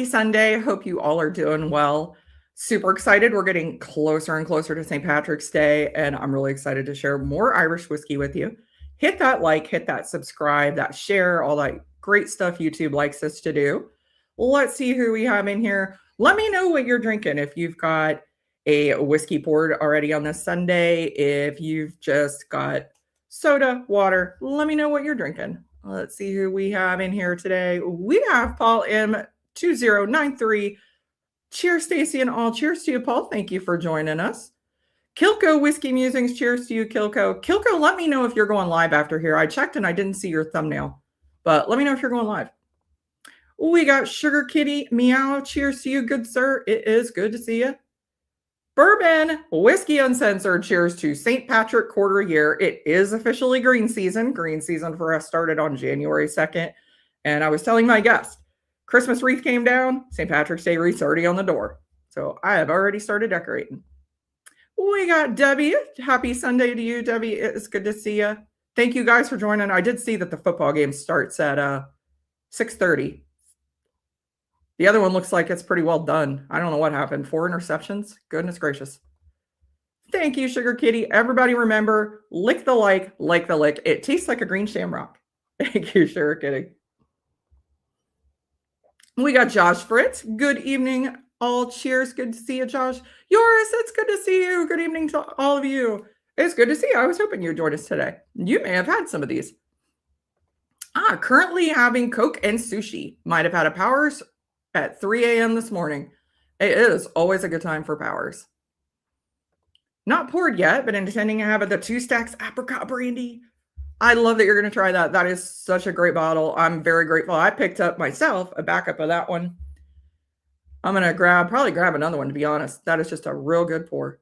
Happy Sunday. Hope you all are doing well. Super excited. We're getting closer and closer to St. Patrick's Day, and I'm really excited to share more Irish whiskey with you. Hit that like, hit that subscribe, that share, all that great stuff YouTube likes us to do. Let's see who we have in here. Let me know what you're drinking. If you've got a whiskey poured already on this Sunday, if you've just got soda, water, let me know what you're drinking. Let's see who we have in here today. We have Paul M2093. Cheers, Stacy and all. Cheers to you, Paul. Thank you for joining us. Kilco Whiskey Musings. Cheers to you, Kilco. Kilco, let me know if you're going live after here. I checked and I didn't see your thumbnail, but let me know if you're going live. We got Sugar Kitty Meow. Cheers to you, good sir. It is good to see you. Bourbon Whiskey Uncensored. Cheers to St. Patrick quarter year. It is officially green season. Green season for us started on January 2nd. And I was telling my guest, Christmas wreath came down. St. Patrick's Day wreath's already on the door. So I have already started decorating. We got Debbie. Happy Sunday to you, Debbie. It's good to see you. Thank you guys for joining. I did see that the football game starts at 6:30. The other one looks like it's pretty well done. I don't know what happened. 4 interceptions. Goodness gracious. Thank you, Sugar Kitty. Everybody remember, lick the like the lick. It tastes like a green shamrock. Thank you, Sugar Kitty. We got Josh Fritz. Good evening, all. Cheers. Good to see you, Josh. Yoris, it's good to see you. Good evening to all of you. It's good to see you. I was hoping you'd join us today. You may have had some of these. Currently having Coke and sushi. Might have had a Powers at 3 a.m. this morning. It is always a good time for Powers. Not poured yet, but intending to have it, the 2 Stacks Apricot Brandy. I love that you're going to try that. That is such a great bottle. I'm very grateful. I picked up myself a backup of that one. I'm going to probably grab another one, to be honest. That is just a real good pour.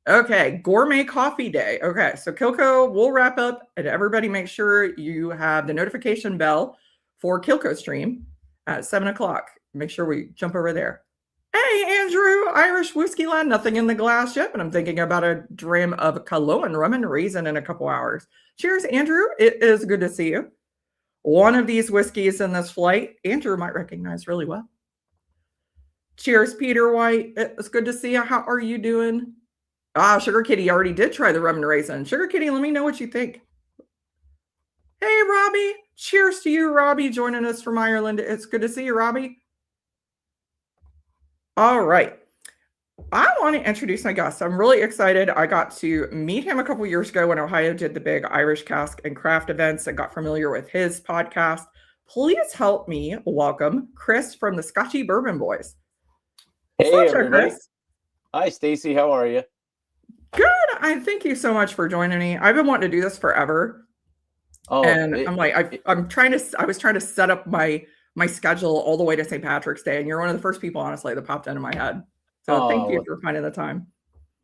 Okay, Gourmet Coffee Day. Okay, so Kilco, we'll wrap up, and everybody make sure you have the notification bell for Kilco stream at 7 o'clock. Make sure we jump over there. Hey, Andrew, Irish Whiskey Land. Nothing in the glass yet, but I'm thinking about a dram of Cologne rum and raisin in a couple hours. Cheers, Andrew. It is good to see you. One of these whiskeys in this flight, Andrew might recognize really well. Cheers, Peter White. It's good to see you. How are you doing? Sugar Kitty already did try the rum and raisin. Sugar Kitty, let me know what you think. Hey, Robbie. Cheers to you, Robbie, joining us from Ireland. It's good to see you, Robbie. All right. I want to introduce my guest. I'm really excited. I got to meet him a couple years ago when Ohio did the big Irish Cask and Craft events and got familiar with his podcast. Please help me welcome Chris from the Scotchy Bourbon Boys. Hey, everybody. Chris. Hi, Stacy. How are you? Good. Thank you so much for joining me. I've been wanting to do this forever. I'm like, I was trying to set up my schedule all the way to St. Patrick's Day, and you're one of the first people, honestly, that popped into my head. So thank you for finding the time.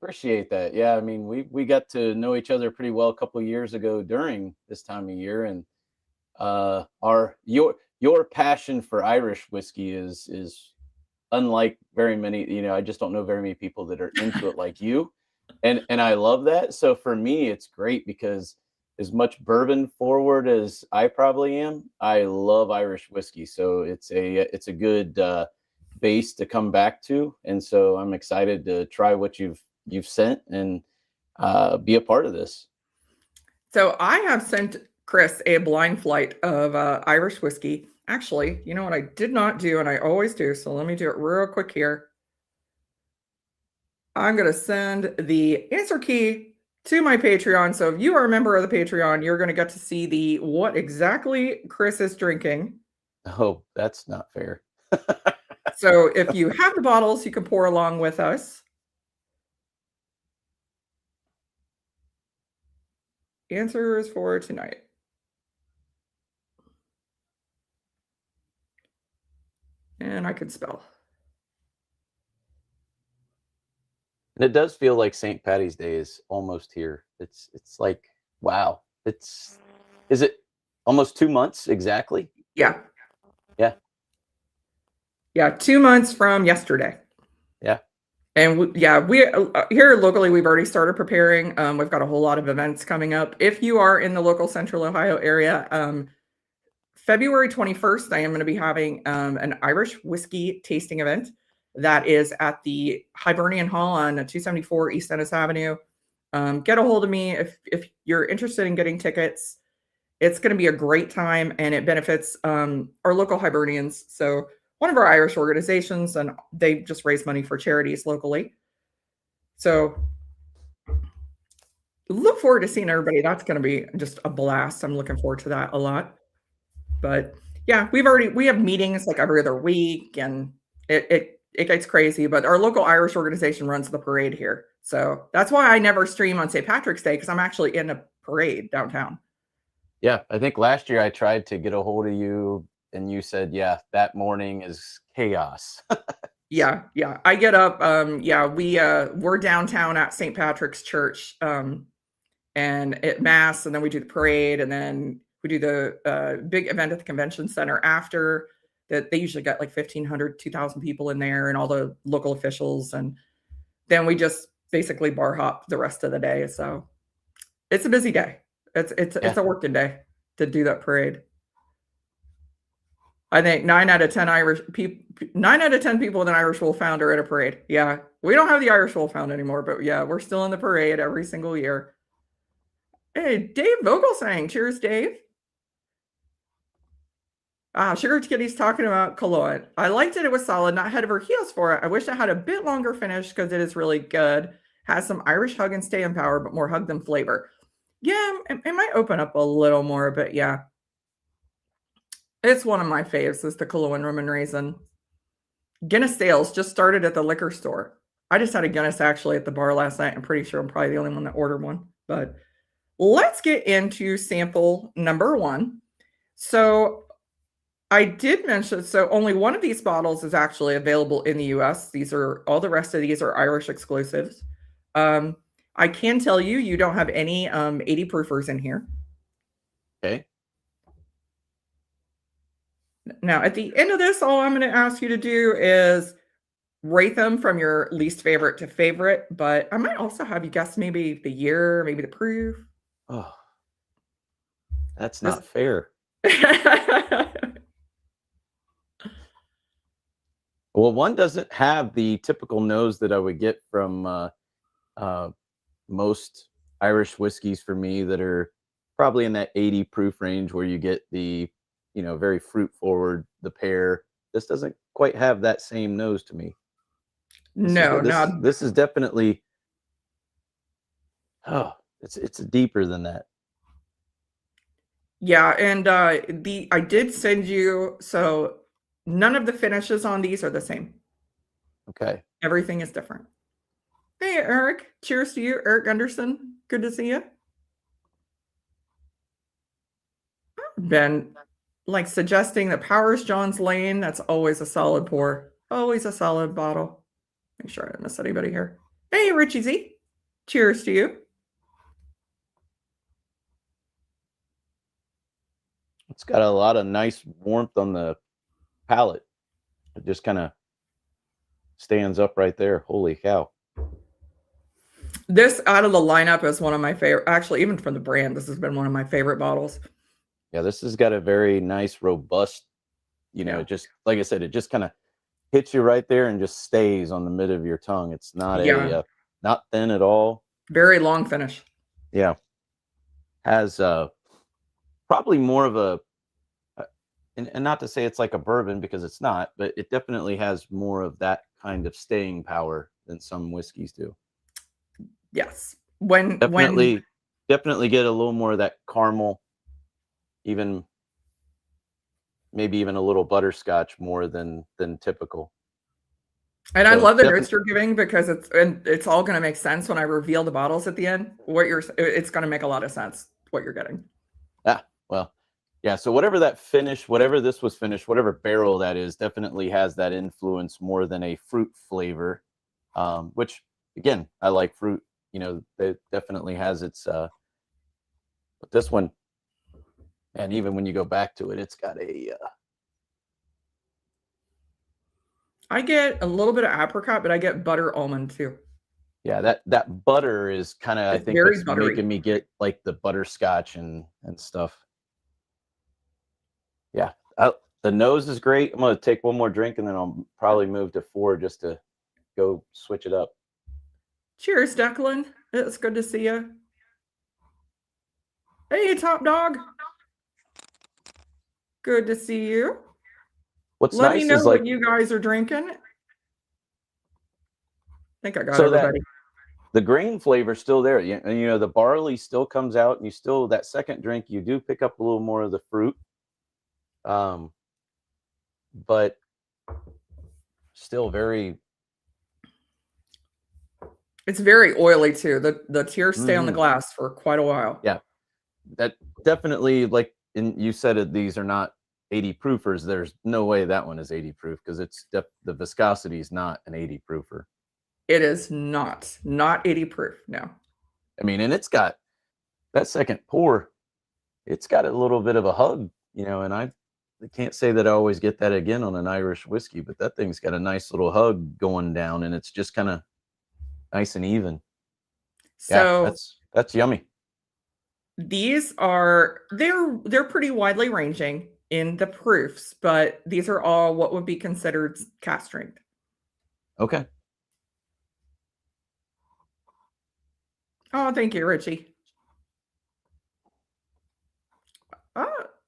Appreciate that. Yeah, I mean, we got to know each other pretty well a couple of years ago during this time of year, and your passion for Irish whiskey is unlike very many. I just don't know very many people that are into it like you, and I love that. So for me, it's great because as much bourbon forward as I probably am, I love Irish whiskey. So it's a good base to come back to, and so I'm excited to try what you've sent and be a part of this. So I have sent Chris a blind flight of Irish whiskey. Actually, you know what I did not do, and I always do, so let me do it real quick here. I'm going to send the answer key to my Patreon. So if you are a member of the Patreon, you're going to get to see what exactly Chris is drinking. Oh, that's not fair. So if you have the bottles, you can pour along with us. Answers for tonight. And I can spell. And it does feel like St. Patty's Day is almost here. It's like, wow. Is it almost 2 months exactly? Yeah. Yeah. Yeah, 2 months from yesterday. Yeah. And we here locally, we've already started preparing. We've got a whole lot of events coming up. If you are in the local Central Ohio area, February 21st, I am going to be having an Irish whiskey tasting event that is at the Hibernian Hall on 274 East Ennis Avenue. Get a hold of me if you're interested in getting tickets. It's going to be a great time, and it benefits our local Hibernians. So one of our Irish organizations, and they just raise money for charities locally. So look forward to seeing everybody. That's going to be just a blast. I'm looking forward to that a lot. But yeah, we have meetings like every other week, and it gets crazy. But our local Irish organization runs the parade here. So that's why I never stream on St. Patrick's Day, because I'm actually in a parade downtown. Yeah, I think last year I tried to get a hold of you and you said, yeah, that morning is chaos. Yeah. I get up. We're downtown at St. Patrick's Church, and at mass, and then we do the parade, and then we do the big event at the convention center after that. They usually got like 1,500, 2,000 people in there, and all the local officials, and then we just basically bar hop the rest of the day. So it's a busy day. It's a working day to do that parade. I think 9 out of 10 people with an Irish Wolfhound are at a parade. Yeah, we don't have the Irish Wolfhound anymore, but yeah, we're still in the parade every single year. Hey, Dave Vogelsang. Cheers, Dave. Sugar Kitty's talking about Cologne. I liked it. It was solid. Not head over heels for it. I wish I had a bit longer finish because it is really good. Has some Irish hug and stay in power, but more hug than flavor. Yeah, it might open up a little more, but yeah. It's one of my faves, is the Cologne Rum and Raisin. Guinness sales just started at the liquor store. I just had a Guinness actually at the bar last night. I'm pretty sure I'm probably the only one that ordered one. But let's get into sample number 1. So I did mention, so only one of these bottles is actually available in the US. All the rest of these are Irish exclusives. I can tell you don't have any 80 proofers in here. Okay. Now, at the end of this, all I'm going to ask you to do is rate them from your least favorite to favorite, but I might also have you guess maybe the year, maybe the proof. Oh, that's not fair. Well, one doesn't have the typical nose that I would get from most Irish whiskeys for me that are probably in that 80 proof range, where you get the, very fruit forward, the pear. This doesn't quite have that same nose to me. This is definitely, it's deeper than that. Yeah, and I did send you, so none of the finishes on these are the same. Okay. Everything is different. Hey, Eric. Cheers to you, Eric Gunderson. Good to see you. Ben, suggesting that Powers John's Lane, that's always a solid pour. Always a solid bottle. Make sure I didn't miss anybody here. Hey, Richie Z. Cheers to you. It's got a lot of nice warmth on the palate. It just kind of stands up right there. Holy cow. This out of the lineup is one of my favorite. Actually, even from the brand, this has been one of my favorite bottles. Yeah, this has got a very nice, robust, just like I said, it just kind of hits you right there and just stays on the mid of your tongue. It's not not thin at all. Very long finish. Yeah. Has probably more of a, and not to say it's like a bourbon, because it's not, but it definitely has more of that kind of staying power than some whiskeys do. Yes. Definitely get a little more of that caramel, maybe even a little butterscotch more than typical. And so I love the notes you're giving, because it's all going to make sense when I reveal the bottles at the end. It's going to make a lot of sense what you're getting. Well, yeah. So whatever that finish, whatever this was finished, whatever barrel that is, definitely has that influence more than a fruit flavor, which again, I like fruit. It definitely has its. But this one, and even when you go back to it, it's got a. I get a little bit of apricot, but I get butter almond too. Yeah, that butter is kind of, I think, what's making me get like the butterscotch and stuff. Yeah. The nose is great. I'm going to take one more drink and then I'll probably move to 4 just to go switch it up. Cheers, Declan. It's good to see you. Hey, Top Dog. Good to see you. What's Let me nice know is what like, you guys are drinking. I think I got so that everybody. the grain flavor is still there. You know, the barley still comes out and you still, that second drink, you do pick up a little more of the fruit. But still very. It's very oily too. The tears stay on the glass for quite a while. Yeah, that definitely, like, and you said it, these are not 80 proofers. There's no way that one is 80 proof because it's the viscosity is not an 80 proofer. It is not 80 proof. No. I mean, and it's got that second pour, it's got a little bit of a hug, you know, and I can't say that I always get that again on an Irish whiskey, but that thing's got a nice little hug going down and it's just kind of nice and even. So yeah, that's yummy. these are they're pretty widely ranging in the proofs, but these are all what would be considered cask strength. Okay. Oh, thank you, Richie.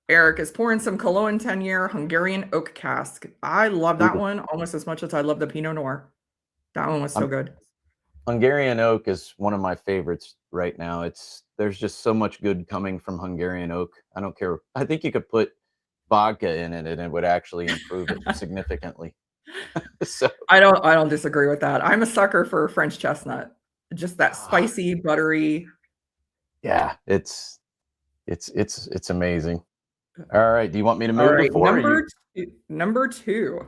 Eric is pouring some Cologne 10-year Hungarian oak cask. I love that one almost as much as I love the Pinot Noir. That one was so good. Hungarian oak is one of my favorites right now. There's just so much good coming from Hungarian oak. I don't care. I think you could put vodka in it and it would actually improve it significantly. So I don't disagree with that. I'm a sucker for French chestnut. Just that spicy, buttery. Yeah, it's amazing. All right. Do you want me to move to 4? Number 2.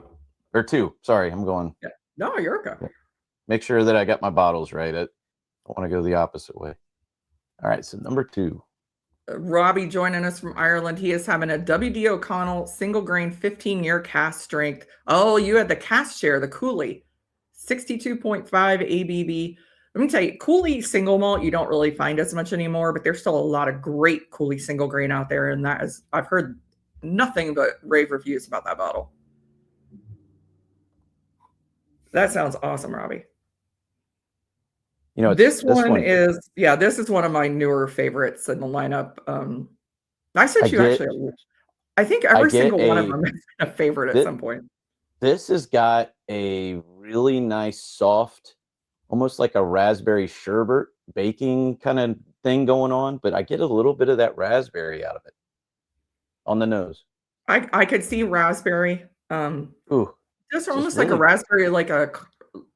Or 2. Sorry, I'm going. Yeah. No, you're okay. Make sure that I got my bottles right. I want to go the opposite way. All right. So number 2. Robbie joining us from Ireland. He is having a W.D. O'Connell single grain 15-year cask strength. Oh, you had the cask share, the Cooley. 62.5 ABV. Let me tell you, Cooley single malt, you don't really find as much anymore, but there's still a lot of great Cooley single grain out there. And that is, I've heard nothing but rave reviews about that bottle. That sounds awesome, Robbie. You know, this one is one of my newer favorites in the lineup. I think every single one of them is a favorite at some point. This has got a really nice, soft, almost like a raspberry sherbet baking kind of thing going on, but I get a little bit of that raspberry out of it on the nose. I could see raspberry. Ooh, just almost really, like a raspberry,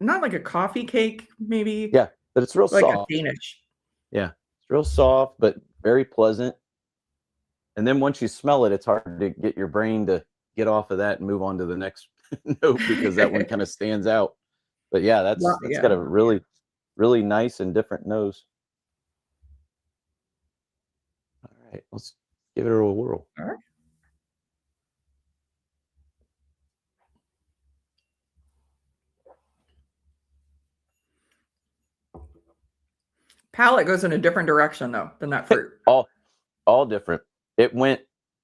not like a coffee cake, maybe. Yeah, but it's real like soft. A Danish. Yeah, it's real soft, but very pleasant. And then once you smell it, it's hard to get your brain to get off of that and move on to the next note because that one kind of stands out. But yeah, that's got a really, really nice and different nose. All right, let's give it a whirl. All right. Palate goes in a different direction though than that fruit. all different. It went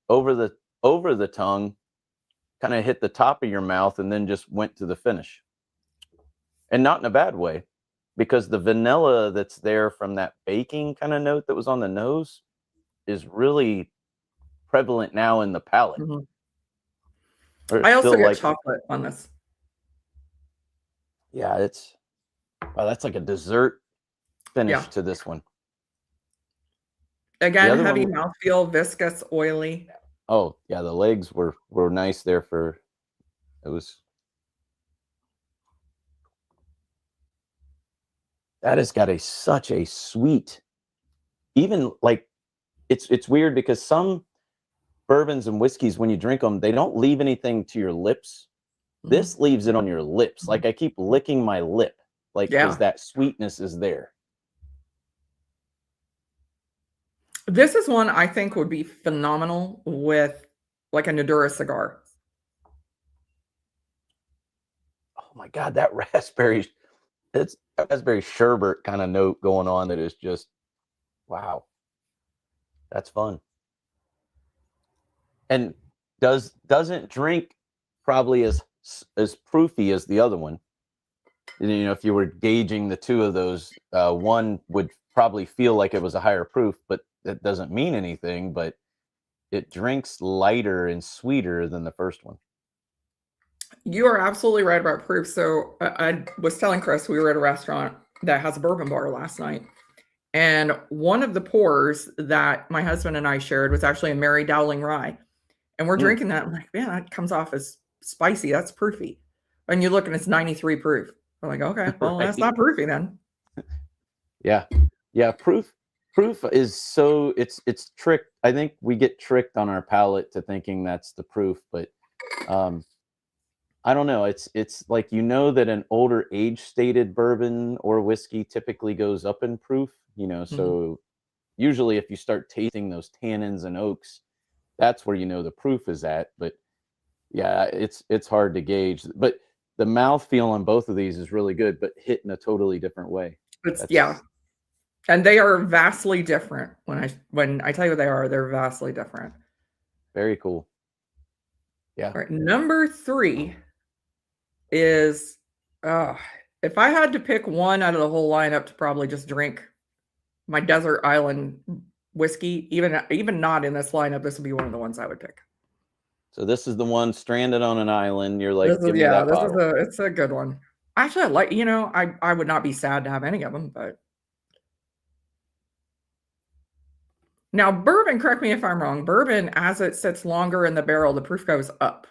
over the tongue, kind of hit the top of your mouth, and then just went to the finish. And not in a bad way, because the vanilla that's there from that baking kind of note that was on the nose is really prevalent now in the palate. Mm-hmm. I also get chocolate on this. Yeah, that's like a dessert finish to this one. Again, heavy mouthfeel, viscous, oily. Oh yeah, the legs were nice there for it was. That has got such a sweet, even like it's weird because some bourbons and whiskeys, when you drink them, they don't leave anything to your lips. Mm-hmm. This leaves it on your lips. Like I keep licking my lip, like because that sweetness is there. This is one I think would be phenomenal with like a Nadura cigar. Oh my God, that raspberry, it's a raspberry sherbet kind of note going on that is just, wow. That's fun. And doesn't drink probably as proofy as the other one. You know, if you were gauging the two of those, one would probably feel like it was a higher proof, but that doesn't mean anything. But it drinks lighter and sweeter than the first one. You are absolutely right about proof. So I was telling Chris we were at a restaurant that has a bourbon bar last night. And one of the pours that my husband and I shared was actually a Mary Dowling rye. And we're drinking that. I'm like, man, that comes off as spicy. That's proofy. And you look and it's 93 proof. I'm like, okay, well, Right. that's not proofy then. Yeah. Yeah. Proof is so it's tricked. I think we get tricked on our palate to thinking that's the proof, but I don't know. It's like, you know, that an older age stated bourbon or whiskey typically goes up in proof, you know, so usually if you start tasting those tannins and oaks, that's where you know the proof is at. But yeah, it's hard to gauge. But the mouthfeel on both of these is really good, but hit in a totally different way. Yeah. And they are vastly different. When I tell you what they are, they're vastly different. Very cool. Yeah. All right. Number 3 is if I had to pick one out of the whole lineup to probably just drink my desert island whiskey, even not in this lineup, this would be one of the ones I would pick. So this is the one stranded on an island. You're like, give me that bottle. It's a good one. Actually, I like, you know, I would not be sad to have any of them, but now bourbon, correct me if I'm wrong, bourbon, as it sits longer in the barrel, the proof goes up,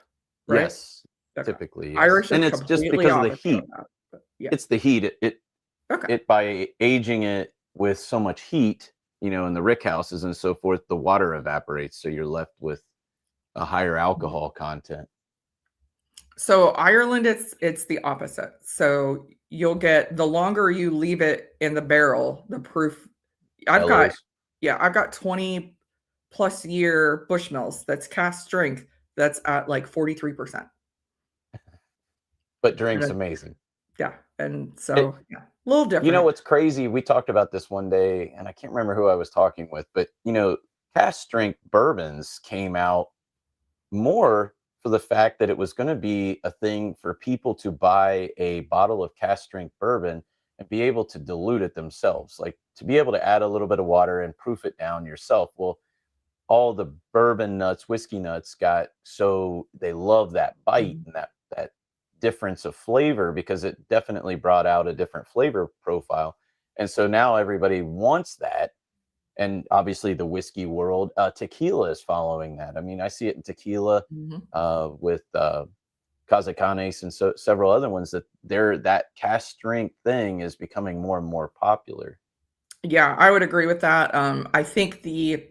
right? Yes, typically. Yes. Irish, and it's just because of the heat. Yeah. It's the heat. It by aging it with so much heat, you know, in the rick houses and so forth, the water evaporates, so you're left with a higher alcohol content. So Ireland, it's the opposite. So you'll get, the longer you leave it in the barrel, the proof. I've got 20 plus year Bushmills that's cast strength that's at like 43%. But drink's amazing. Yeah. And so a little different. You know what's crazy? We talked about this one day, and I can't remember who I was talking with, but you know, cast strength bourbons came out more for the fact that it was going to be a thing for people to buy a bottle of cast strength bourbon and be able to dilute it themselves, like to be able to add a little bit of water and proof it down yourself. Well, all the bourbon nuts, whiskey nuts so they love that bite and that difference of flavor, because it definitely brought out a different flavor profile. And so now everybody wants that. And obviously the whiskey world, tequila is following that. I mean, I see it in tequila with Cazacanes and so several other ones, that cast strength thing is becoming more and more popular. Yeah, I would agree with that. I think the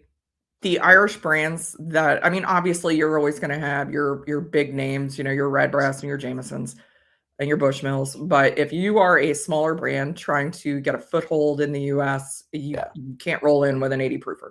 Irish brands that, I mean, obviously you're always going to have your big names, you know, your Redbreast and your Jamesons and your Bushmills. But if you are a smaller brand trying to get a foothold in the US, you can't roll in with an 80 proofer.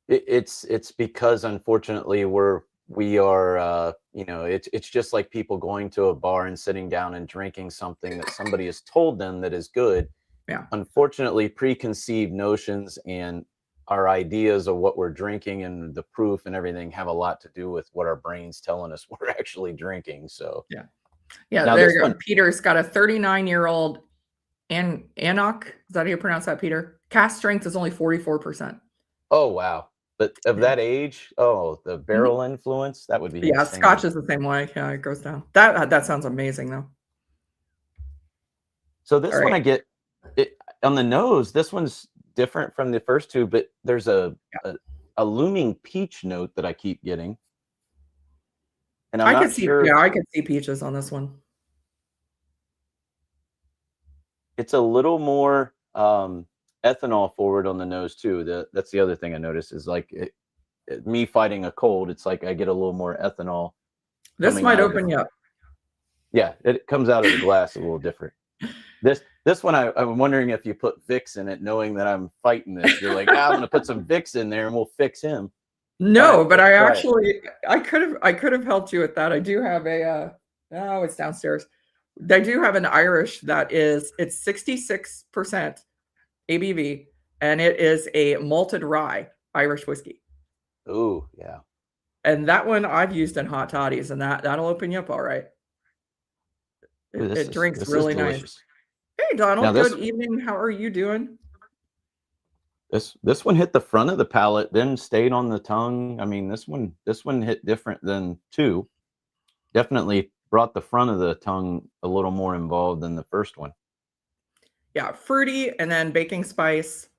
It's because unfortunately we are you know, it's just like people going to a bar and sitting down and drinking something that somebody has told them that is good. Yeah. Unfortunately, preconceived notions and our ideas of what we're drinking and the proof and everything have a lot to do with what our brain's telling us we're actually drinking. So yeah, now there you go. Peter's got a 39-year-old Enoch. Is that how you pronounce that, Peter? Cast strength is only 44%. Oh wow. But of that age, the barrel influence, that would be insane. Scotch is the same way. Yeah, it goes down. That sounds amazing though. So this one I get it on the nose. This one's different from the first two, but there's a looming peach note that I keep getting. And I'm not sure. Yeah, I could see peaches on this one. It's a little more ethanol forward on the nose too. That's the other thing I noticed is like me fighting a cold. It's like I get a little more ethanol. This might open you up. Yeah, it comes out of the glass a little different. This one, I'm wondering if you put Vicks in it, knowing that I'm fighting this. You're like, I'm going to put some Vicks in there and we'll fix him. No, but I could have helped you with that. I do have it's downstairs. I do have an Irish it's 66% ABV, and it is a malted rye Irish whiskey. Oh, yeah. And that one I've used in hot toddies, and that'll open you up all right. Ooh, It drinks this is really nice. delicious. Hey, Now Donald, good evening. How are you doing? this one hit the front of the palate, then stayed on the tongue. I mean, this one hit different than two. Definitely brought the front of the tongue a little more involved than the first one. Yeah, fruity and then baking spice.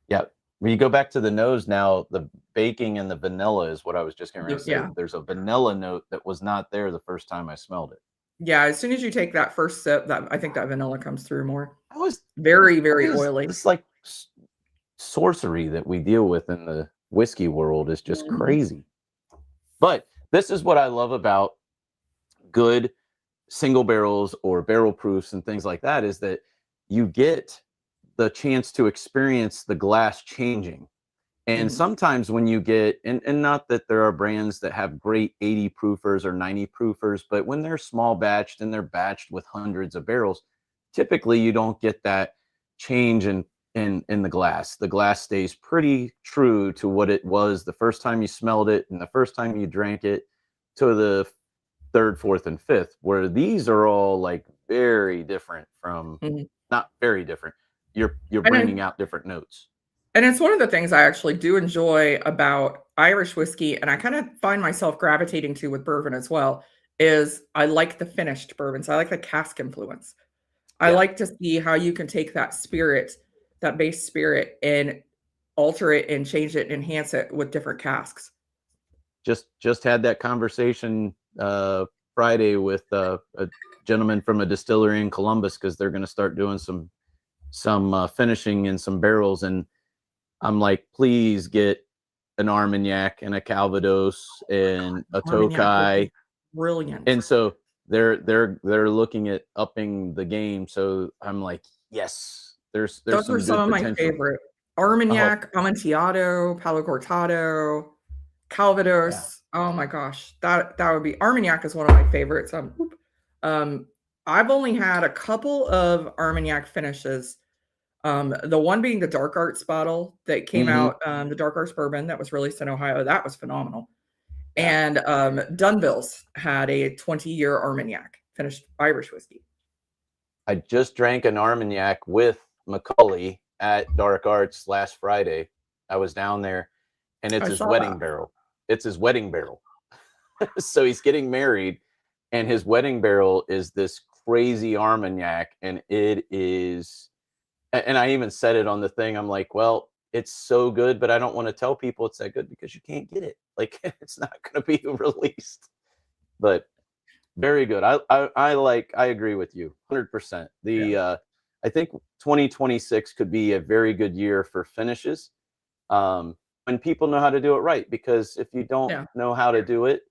Yeah. When you go back to the nose now, the baking and the vanilla is what I was just going to say. Yeah. There's a vanilla note that was not there the first time I smelled it. Yeah, as soon as you take that first sip, that I think that vanilla comes through more. I was Very, very oily. It's like sorcery that we deal with in the whiskey world is just crazy. But this is what I love about good single barrels or barrel proofs and things like that, is that you get the chance to experience the glass changing. And sometimes when you get, and not that there are brands that have great 80 proofers or 90 proofers, but when they're small batched and they're batched with hundreds of barrels, typically you don't get that change in the glass. The glass stays pretty true to what it was the first time you smelled it and the first time you drank it to the third, fourth, and fifth, where these are all like very different from, not very different. You're bringing out different notes. And it's one of the things I actually do enjoy about Irish whiskey, and I kind of find myself gravitating to with bourbon as well, is I like the finished bourbons. I like the cask influence. I like to see how you can take that spirit, that base spirit, and alter it and change it, enhance it with different casks. Just had that conversation Friday with a gentleman from a distillery in Columbus, because they're going to start doing some finishing in some barrels, and I'm like, please get an Armagnac and a Calvados and a Tokai. Brilliant. And so they're looking at upping the game. So I'm like, yes, there's those some are some of my potential. favorite. Armagnac, Amontillado, Palo Cortado, Calvados. Oh my gosh, that would be, Armagnac is one of my favorites. I've only had a couple of Armagnac finishes. The one being the Dark Arts bottle that came out, the Dark Arts bourbon that was released in Ohio. That was phenomenal. And Dunville's had a 20-year Armagnac finished Irish whiskey. I just drank an Armagnac with Macaulay at Dark Arts last Friday. I was down there, and it's his wedding barrel. It's his wedding barrel. So he's getting married, and his wedding barrel is this crazy Armagnac, and it is. And I even said it on the thing. I'm like, well, it's so good, but I don't want to tell people it's that good because you can't get it. Like, it's not going to be released. But very good. I agree with you 100%. I think 2026 could be a very good year for finishes. When people know how to do it right, because if you don't know how to do it,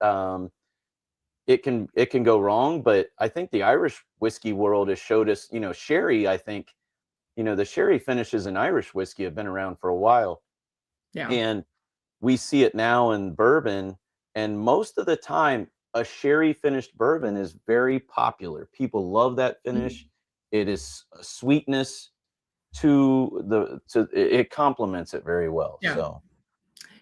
it can go wrong. But I think the Irish whiskey world has showed us, sherry, I think, the sherry finishes in Irish whiskey have been around for a while. Yeah. And we see it now in bourbon. And most of the time, a sherry finished bourbon is very popular. People love that finish. It is a sweetness it complements it very well. Yeah. So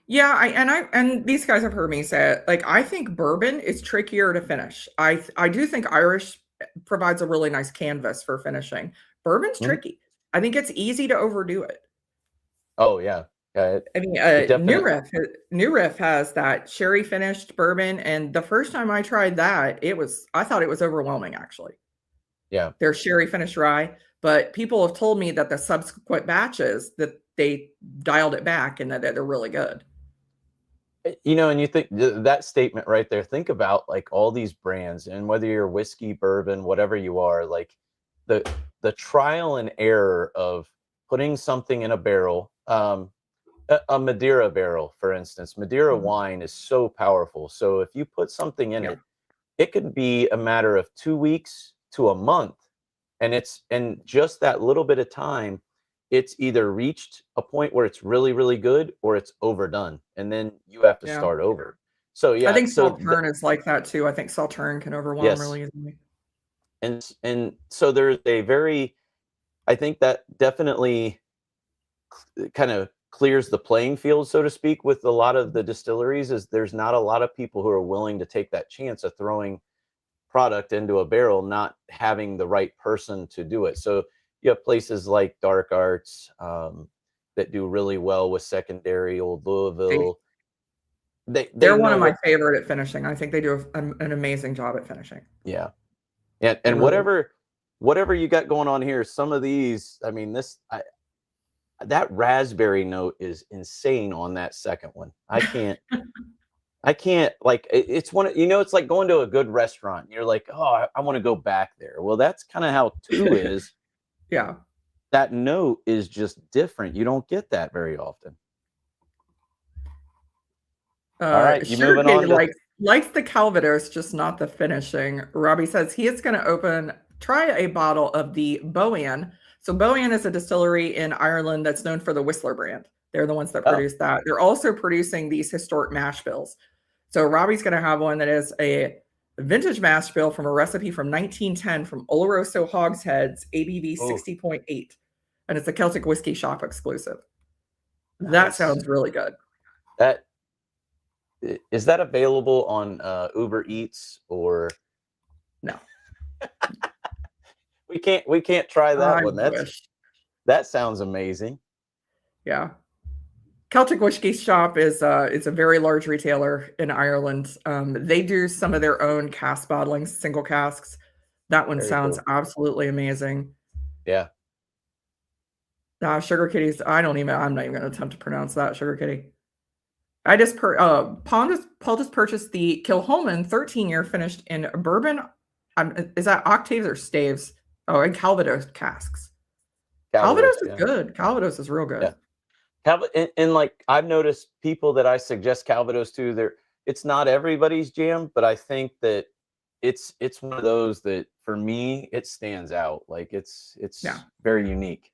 yeah, and these guys have heard me say it. Like, I think bourbon is trickier to finish. I do think Irish provides a really nice canvas for finishing. Bourbon's tricky. I think it's easy to overdo it. Oh yeah. I mean, New Riff has that sherry finished bourbon, and the first time I tried that, I thought it was overwhelming, actually. Yeah. Their sherry finished rye, but people have told me that the subsequent batches that they dialed it back and that they're really good. And you think that statement right there, think about like all these brands, and whether you're whiskey, bourbon, whatever you are, like the trial and error of putting something in a barrel, a Madeira barrel, for instance. Madeira wine is so powerful. So if you put something in it, it could be a matter of 2 weeks to a month. And just that little bit of time, it's either reached a point where it's really, really good, or it's overdone. And then you have to start over. So yeah. I think Sauternes is like that too. I think Sauternes can overwhelm really easily. And so there's I think that definitely kind of clears the playing field, so to speak, with a lot of the distilleries, is there's not a lot of people who are willing to take that chance of throwing product into a barrel, not having the right person to do it. So you have places like Dark Arts that do really well with secondary, Old Louisville. They They're one know of my what. favorite at finishing. I think they do an amazing job at finishing. Yeah. And Really. whatever you got going on here, some of these, I mean, that raspberry note is insane on that second one. I can't like it's one, it's like going to a good restaurant. You're like, oh, I want to go back there. Well, that's kind of how two is. Yeah. That note is just different. You don't get that very often. All right, you Sugar moving Kitty on to likes the Calvados, just not the finishing. Robbie says he is going to try a bottle of the Boan. So Boan is a distillery in Ireland that's known for the Whistler brand. They're the ones that produce that. They're also producing these historic mash bills. So Robbie's going to have one that is a vintage mash bill from a recipe from 1910 from Oloroso Hogsheads, ABV 60.8. And it's a Celtic Whiskey Shop exclusive. Nice. That sounds really good. Is that available on Uber Eats or no? we can't try that I one. wish. That sounds amazing. Yeah. Celtic Whiskey Shop is it's a very large retailer in Ireland. They do some of their own cask bottlings, single casks. That one sounds absolutely amazing. Yeah. Sugar Kitty's. I'm not even going to attempt to pronounce that. Sugar Kitty. I just Paul just purchased the Kilholman 13-year finished in bourbon. Is that octaves or staves? Oh, and Calvados casks. Calvados is good. Calvados is real good. Yeah. And like I've noticed people that I suggest Calvados to, it's not everybody's jam, but I think that it's one of those that for me it stands out. Like it's very unique.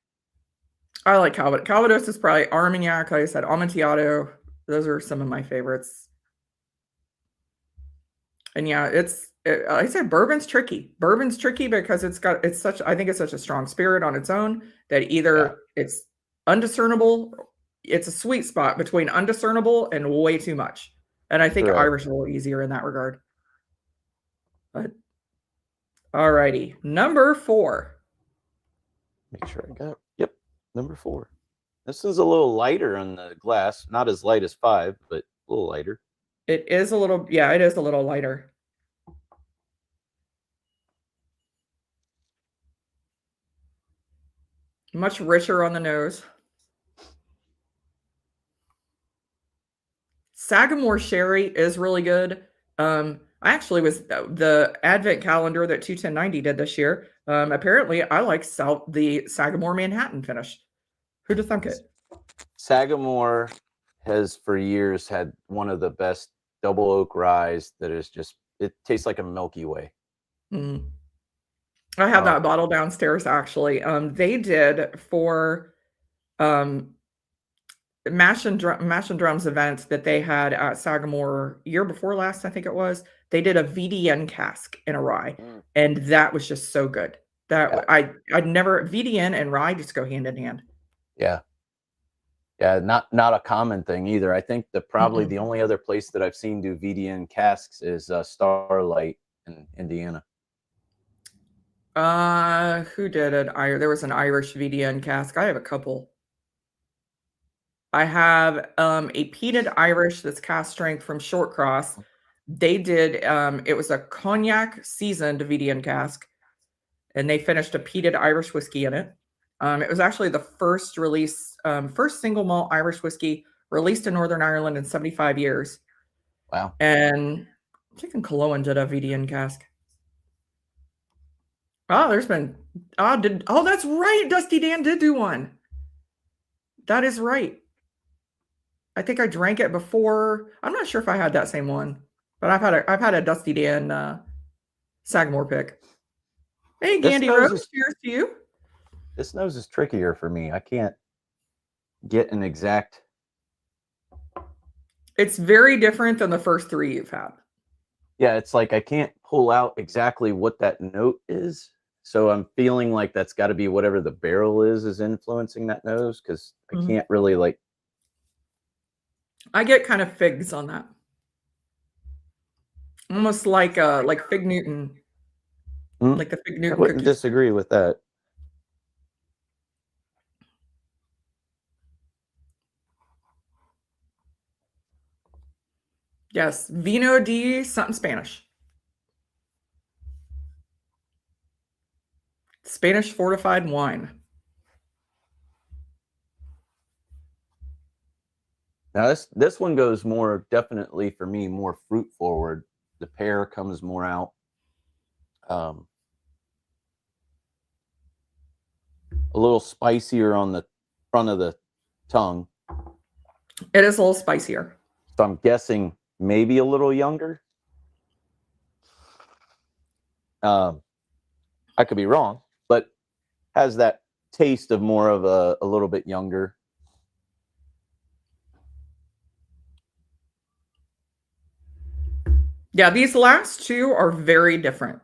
I like Calvados. Calvados is probably Armagnac, like I said, Amontillado. Those are some of my favorites. And yeah, like I said, bourbon's tricky. Bourbon's tricky because I think it's such a strong spirit on its own that either it's undiscernible, it's a sweet spot between undiscernible and way too much. And I think Irish is a little easier in that regard. But all righty. Number 4. Make sure I got number 4. This is a little lighter on the glass, not as light as 5, but a little lighter. It is a little, it is a little lighter. Much richer on the nose. Sagamore Sherry is really good. I actually was the Advent calendar that 21090 did this year. Apparently, I like the Sagamore Manhattan finish. Who'd have thunk it? Sagamore has for years had one of the best double oak ryes that is just, it tastes like a Milky Way. Mm. I have that bottle downstairs, actually. They did for Mash and Drums event that they had at Sagamore year before last, I think it was. They did a VDN cask in a rye, and that was just so good. I'd never, VDN and rye just go hand in hand. Yeah. Yeah, not a common thing either. I think probably the only other place that I've seen do VDN casks is Starlight in Indiana. Who did it? There was an Irish VDN cask. I have a couple. I have a peated Irish that's cask strength from Short Cross. They did it was a cognac seasoned VDN cask, and they finished a peated Irish whiskey in it. It was actually the first release, first single malt Irish whiskey released in Northern Ireland in 75 years. Wow. And I'm thinking Culloden did a VDN cask. Oh, that's right. Dusty Dan did do one. That is right. I think I drank it before. I'm not sure if I had that same one, but I've had a Dusty Dan Sagamore pick. Hey, Gandy Rose, cheers to you. This nose is trickier for me. I can't get an exact. It's very different than the first 3 you've had. Yeah, it's like I can't pull out exactly what that note is. So I'm feeling like that's got to be whatever the barrel is influencing that nose, because I can't really like I get kind of figs on that. Almost like Fig Newton, Mm, like the Fig I Newton wouldn't cookies. disagree with that. Yes, Vino di something Spanish. Spanish fortified wine. Now this one goes more definitely for me more fruit forward. The pear comes more out. Um, a little spicier on the front of the tongue. It is a little spicier. So I'm guessing maybe a little younger. I could be wrong, but has that taste of more of a little bit younger. Yeah, these last two are very different.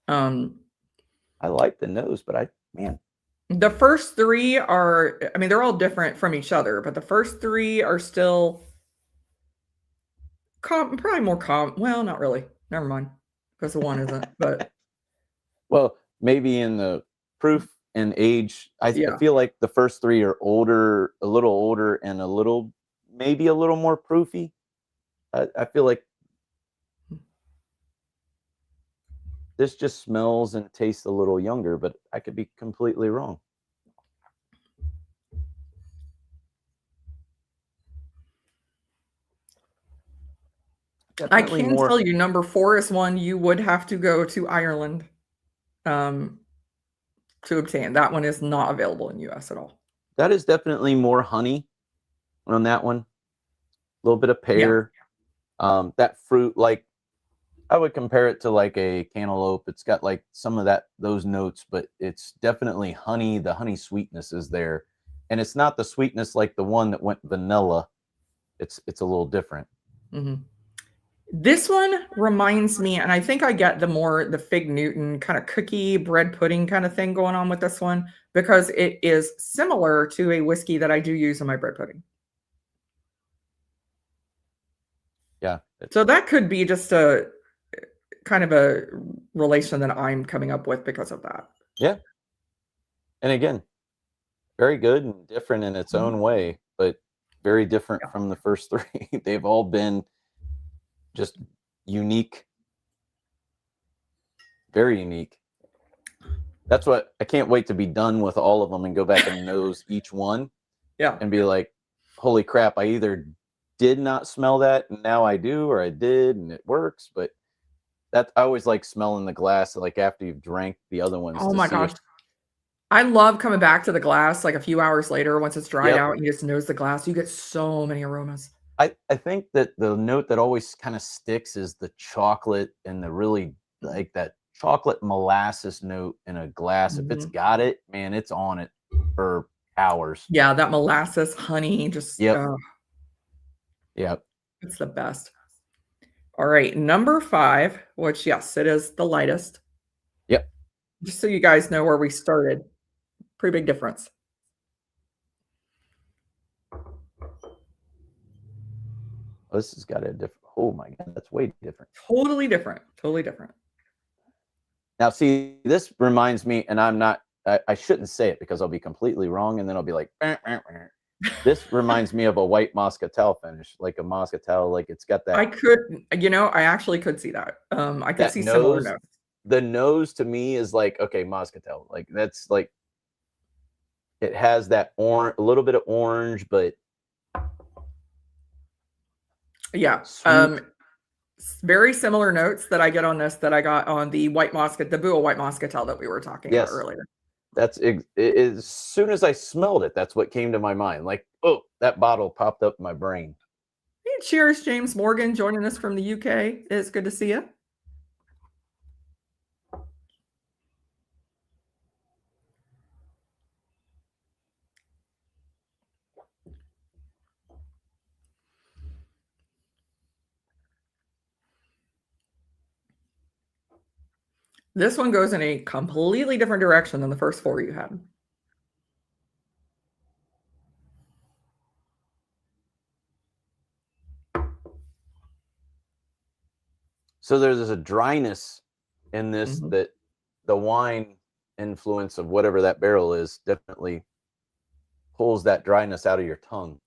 I like the nose, but man, The first three are, I mean, they're all different from each other, but the first three are still probably more calm. Well, not really. Never mind, because the one isn't. But well, maybe in the proof and age, I yeah, feel like the first three are older, a little older, and maybe a little more proofy. I feel like this just smells and tastes a little younger, but I could be completely wrong. I Definitely can more. tell you number 4 is one you would have to go to Ireland um, to obtain. That one is not available in US at all. That is definitely more honey on that one. A little bit of Yeah. pear. That fruit, like I would compare it to like a cantaloupe. It's got like some of those notes, but it's definitely honey. The honey sweetness is there, and it's not the sweetness like the one that went vanilla. It's a little different. Mhm. This one reminds me, and I think I get the Fig Newton kind of cookie bread pudding kind of thing going on with this one because it is similar to a whiskey that I do use in my bread pudding. Yeah. So that could be just a kind of a relation that I'm coming up with because of that. Yeah. And again, very good and different in its Mhm. own way, but very different Yeah. from the first three. They've all been just unique, very unique. That's what I can't wait to be done with all of them and go back and nose each one Yeah. and be like, holy crap, I either did not smell that and now I do, or I did and it works. But that I always like smelling the glass like after you've drank the other ones Oh to my see gosh. if I love coming back to the glass like a few hours later once it's dried yep. out and you just nose the glass. You get so many aromas. I think that the note that always kind of sticks is the chocolate and the really like that chocolate molasses note in a glass. If it's Mhm. got it, man, it's on it for hours. Yeah, that molasses, honey, just, Yep. Yep. it's the best. All right, number 5, which, yes, it is the lightest. Yep. Just so you guys know where we started, pretty big difference. Oh, this has got a different. Oh my god, that's way different. Totally different, totally different. Now, see, this reminds me, and I'm not. I shouldn't say it because I'll be completely wrong, and then I'll be like, "Bah, bah, bah." This reminds me of a white Moscatel finish, like a Moscatel, like it's got I that could I actually could see that. I could that see similar nose. notes. The nose to me is like okay, Moscatel, like that's like it has that orange, a little bit of orange, but Yeah, sweet. very similar notes that I get on this that I got on the Bua White Moscatel that we were talking about Yes, earlier. as soon as I smelled it, that's what came to my mind. Like, oh, that bottle popped up in my brain. Hey, cheers, James Morgan, joining us from the UK. It's good to see you. This one goes in a completely different direction than the first 4 you had. So there's a dryness in this that the wine influence of whatever that barrel is definitely pulls that dryness out of your tongue,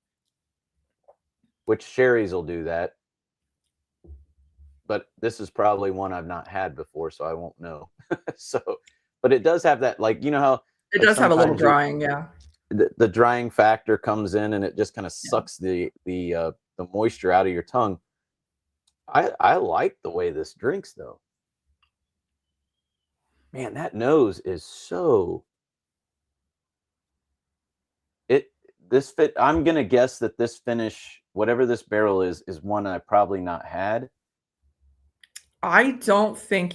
which sherries will do that. But this is probably one I've not had before, so I won't know. So, but it does have that, like, you know how It like does have a little sometimes drying, yeah. the drying factor comes in and it just kind of Yeah. sucks the moisture out of your tongue. I like the way this drinks though. Man, that nose is so it this fit. I'm gonna guess that this finish, whatever this barrel is one I probably not had. I don't think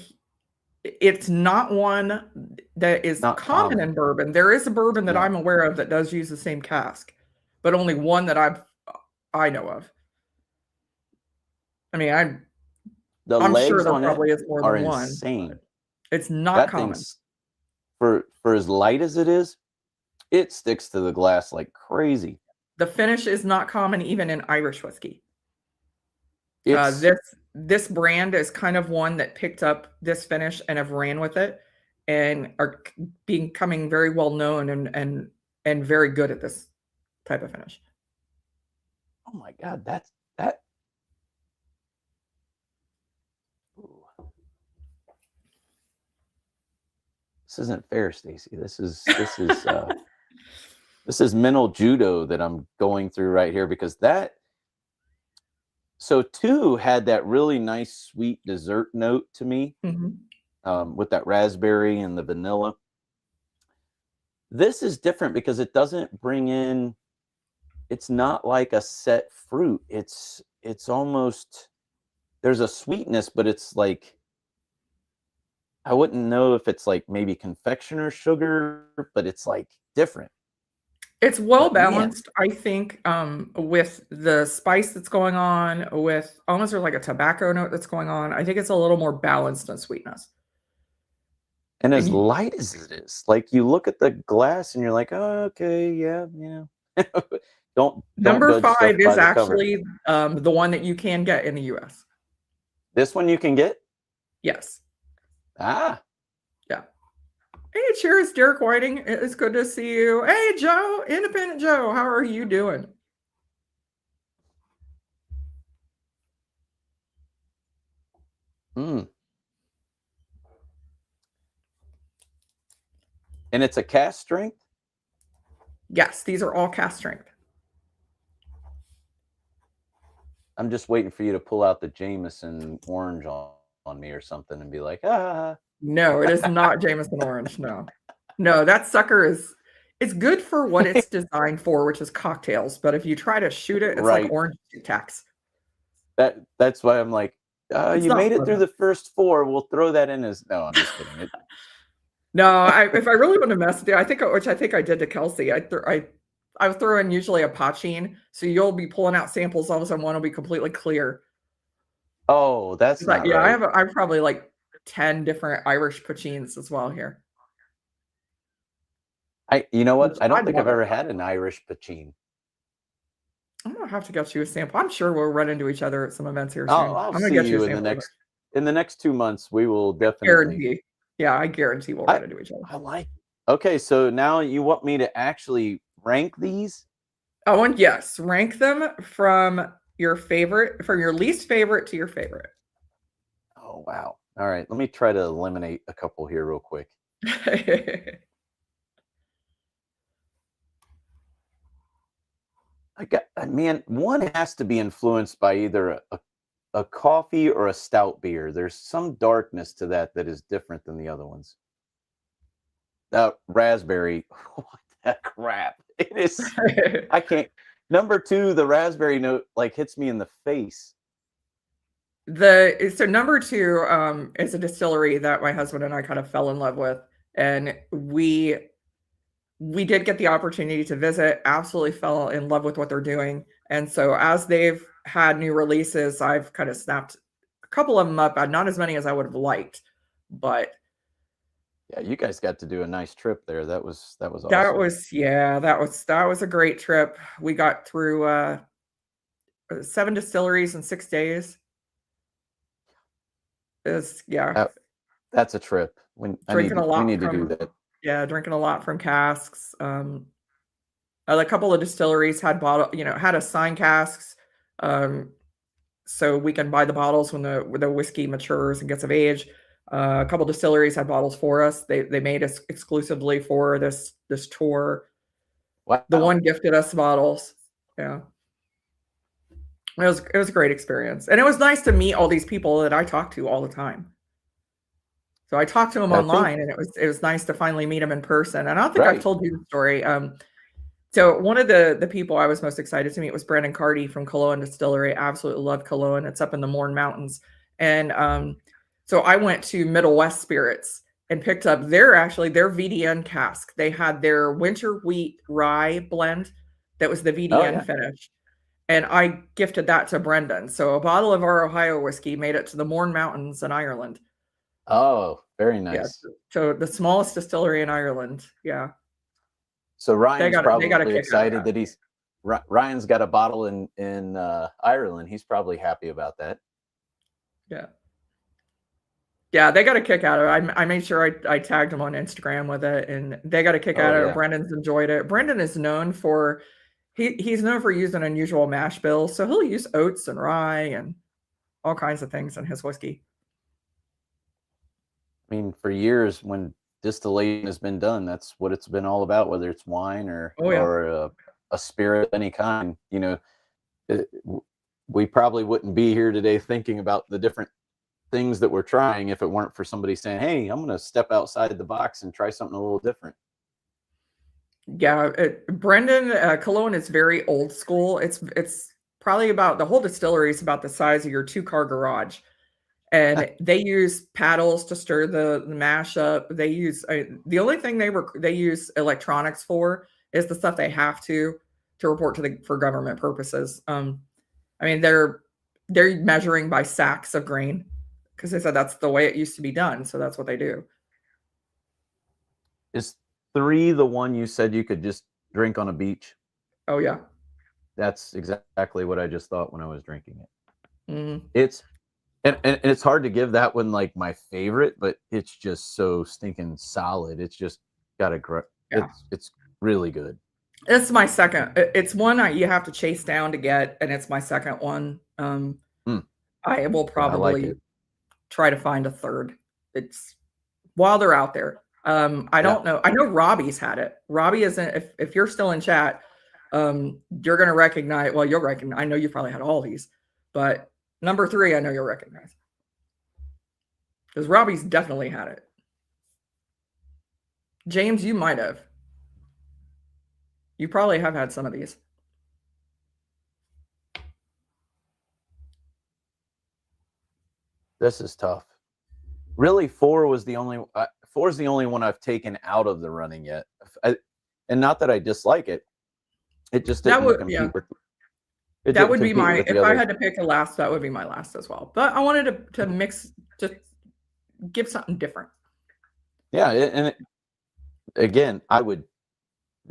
it's not one that is Not common in common. bourbon. There is a bourbon that Yeah. I'm aware of that does use the same cask, but only one that I know of. I mean, The I'm sure legs there on it probably is more are than one, but insane. it's not That common. thing's for as light as it is, it sticks to the glass like crazy. The finish is not common even in Irish whiskey. It's This brand is kind of one that picked up this finish and have ran with it and are becoming very well known and very good at this type of finish. oh my god, that's that. Ooh. This isn't fair, Stacy. This is this is mental judo that I'm going through right here because that so two had that really nice sweet dessert note to me with that raspberry and the vanilla. This is different because it doesn't bring in. It's not like a set fruit. It's almost there's a sweetness, but it's like I wouldn't know if it's like maybe confectioner sugar, but it's like different. It's well But man, balanced, I think, with the spice that's going on, with almost there's like a tobacco note that's going on. I think it's a little more balanced in sweetness. and And as light as it is, like you look at the glass and you're like, oh, okay, yeah, you know. Don't number judge stuff 5 by is the cover. actually the one that you can get in the US. This one you can get. Yes. Ah, Yeah. Hey, cheers, Derek Whiting. It's good to see you. Hey, Joe, Independent Joe, how are you doing? mm. And it's a cast strength. Yes, these are all cast strength. I'm just waiting for you to pull out the Jameson orange on me or something and be like, ah. No, it is not Jameson Orange. No. No, that sucker it's good for what it's designed for, which is cocktails. But if you try to shoot it, it's like Right. orange tax. That's why I'm like, It's you not made it through fun. the first 4. We'll throw that in as no. I'm just kidding. No, if I really want to mess with you, which I think I did to Kelsey, I would throw in usually a potchine, so you'll be pulling out samples. All of a sudden, one will be completely clear. Oh, that's But not yeah, right. I have probably like 10 different Irish poutines as well here. You know Which what? I don't I think I've love it. ever had an Irish poutine. I'm gonna have to get you a sample. I'm sure we'll run into each other at some events here soon. I'll I'm gonna see get you a you in the sample of it. next 2 months. We will definitely. Guarantee. Yeah, I guarantee we'll I run into each other. I like. Okay, so now you want me to actually rank these? Oh, and yes, rank them from your least favorite to your favorite. Oh wow! All right, let me try to eliminate a couple here real quick. Man, one has to be influenced by either a coffee or a stout beer. There's some darkness to that is different than the other ones. Raspberry, what the crap? It is. I can't. Number 2, the raspberry note like hits me in the face. So number 2 is a distillery that my husband and I kind of fell in love with, and we did get the opportunity to visit, absolutely fell in love with what they're doing. And so as they've had new releases, I've kind of snapped a couple of them up, not as many as I would have liked, but yeah, you guys got to do a nice trip there. That was awesome. That was a great trip. We got through 7 distilleries in 6 days. It's yeah, That's a trip. When drinking a we lot need to do from that. drinking a lot from casks. A couple of distilleries had had assigned casks, um, so we can buy the bottles when the whiskey matures and gets of age. A couple distilleries had bottles for us. They made us exclusively for this tour. The Wow. one gifted us bottles. Yeah. It was a great experience. And it was nice to meet all these people that I talk to all the time. So I talked to them I think online, and it was nice to finally meet them in person. And I don't think I've right. told you the story. So one of the people I was most excited to meet was Brandon Carty from Cologne Distillery. I absolutely love Cologne. It's up in the Mourne Mountains. And so I went to Middle West Spirits and picked up their VDN cask. They had their winter wheat rye blend that was the Oh VDN yeah. finish. And I gifted that to Brendan. So a bottle of our Ohio whiskey made it to the Mourne Mountains in Ireland. Oh, very Yeah. nice. So the smallest distillery in Ireland. Yeah. So Ryan's They got a probably kick out of excited that. that Ryan's got a bottle in Ireland. He's probably happy about that. Yeah. Yeah, they got a kick out of it. I made sure I tagged them on Instagram with it, and they got a kick out Oh of it. yeah. Brendan's enjoyed it. Brendan is known for he's known for using unusual mash bills, so he'll use oats and rye and all kinds of things in his whiskey. I mean, for years when distillation has been done, that's what it's been all about, whether it's wine Oh yeah. or a spirit of any kind. You know, we probably wouldn't be here today thinking about the different things that we're trying if it weren't for somebody saying, "Hey, I'm going to step outside the box and try something a little different." Yeah, Brendan Cologne is very old school. It's probably about the whole distillery is about the size of your two-car garage. And they use paddles to stir the mash up. They use the only thing they use electronics for is the stuff they have to report for government purposes. I mean they're measuring by sacks of grain because they said that's the way it used to be done. So that's what they do. Is 3 the one you said you could just drink on a beach? Oh yeah. That's exactly what I just thought when I was drinking it. Mm-hmm. It's and it's hard to give that one like my favorite, but it's just so stinking solid. It's just got a great. Yeah. It's really good. It's my second. It's one you have to chase down to get, and it's my second one. I will probably try to find a third. It's while they're out there. I don't know. I know Robbie's had it. Robbie isn't. If you're still in chat, you're gonna recognize. Well, you'll recognize. I know you probably had all these, but number 3, I know you'll recognize because Robbie's definitely had it. James, you might have. You probably have had some of these. This is tough. Really, 4 is the only one I've taken out of the running yet. And not that I dislike it. It just didn't compete with. That would be my, if I had to pick a last, that would be my last as well. But I wanted to mix, just give something different. Yeah, and again, I would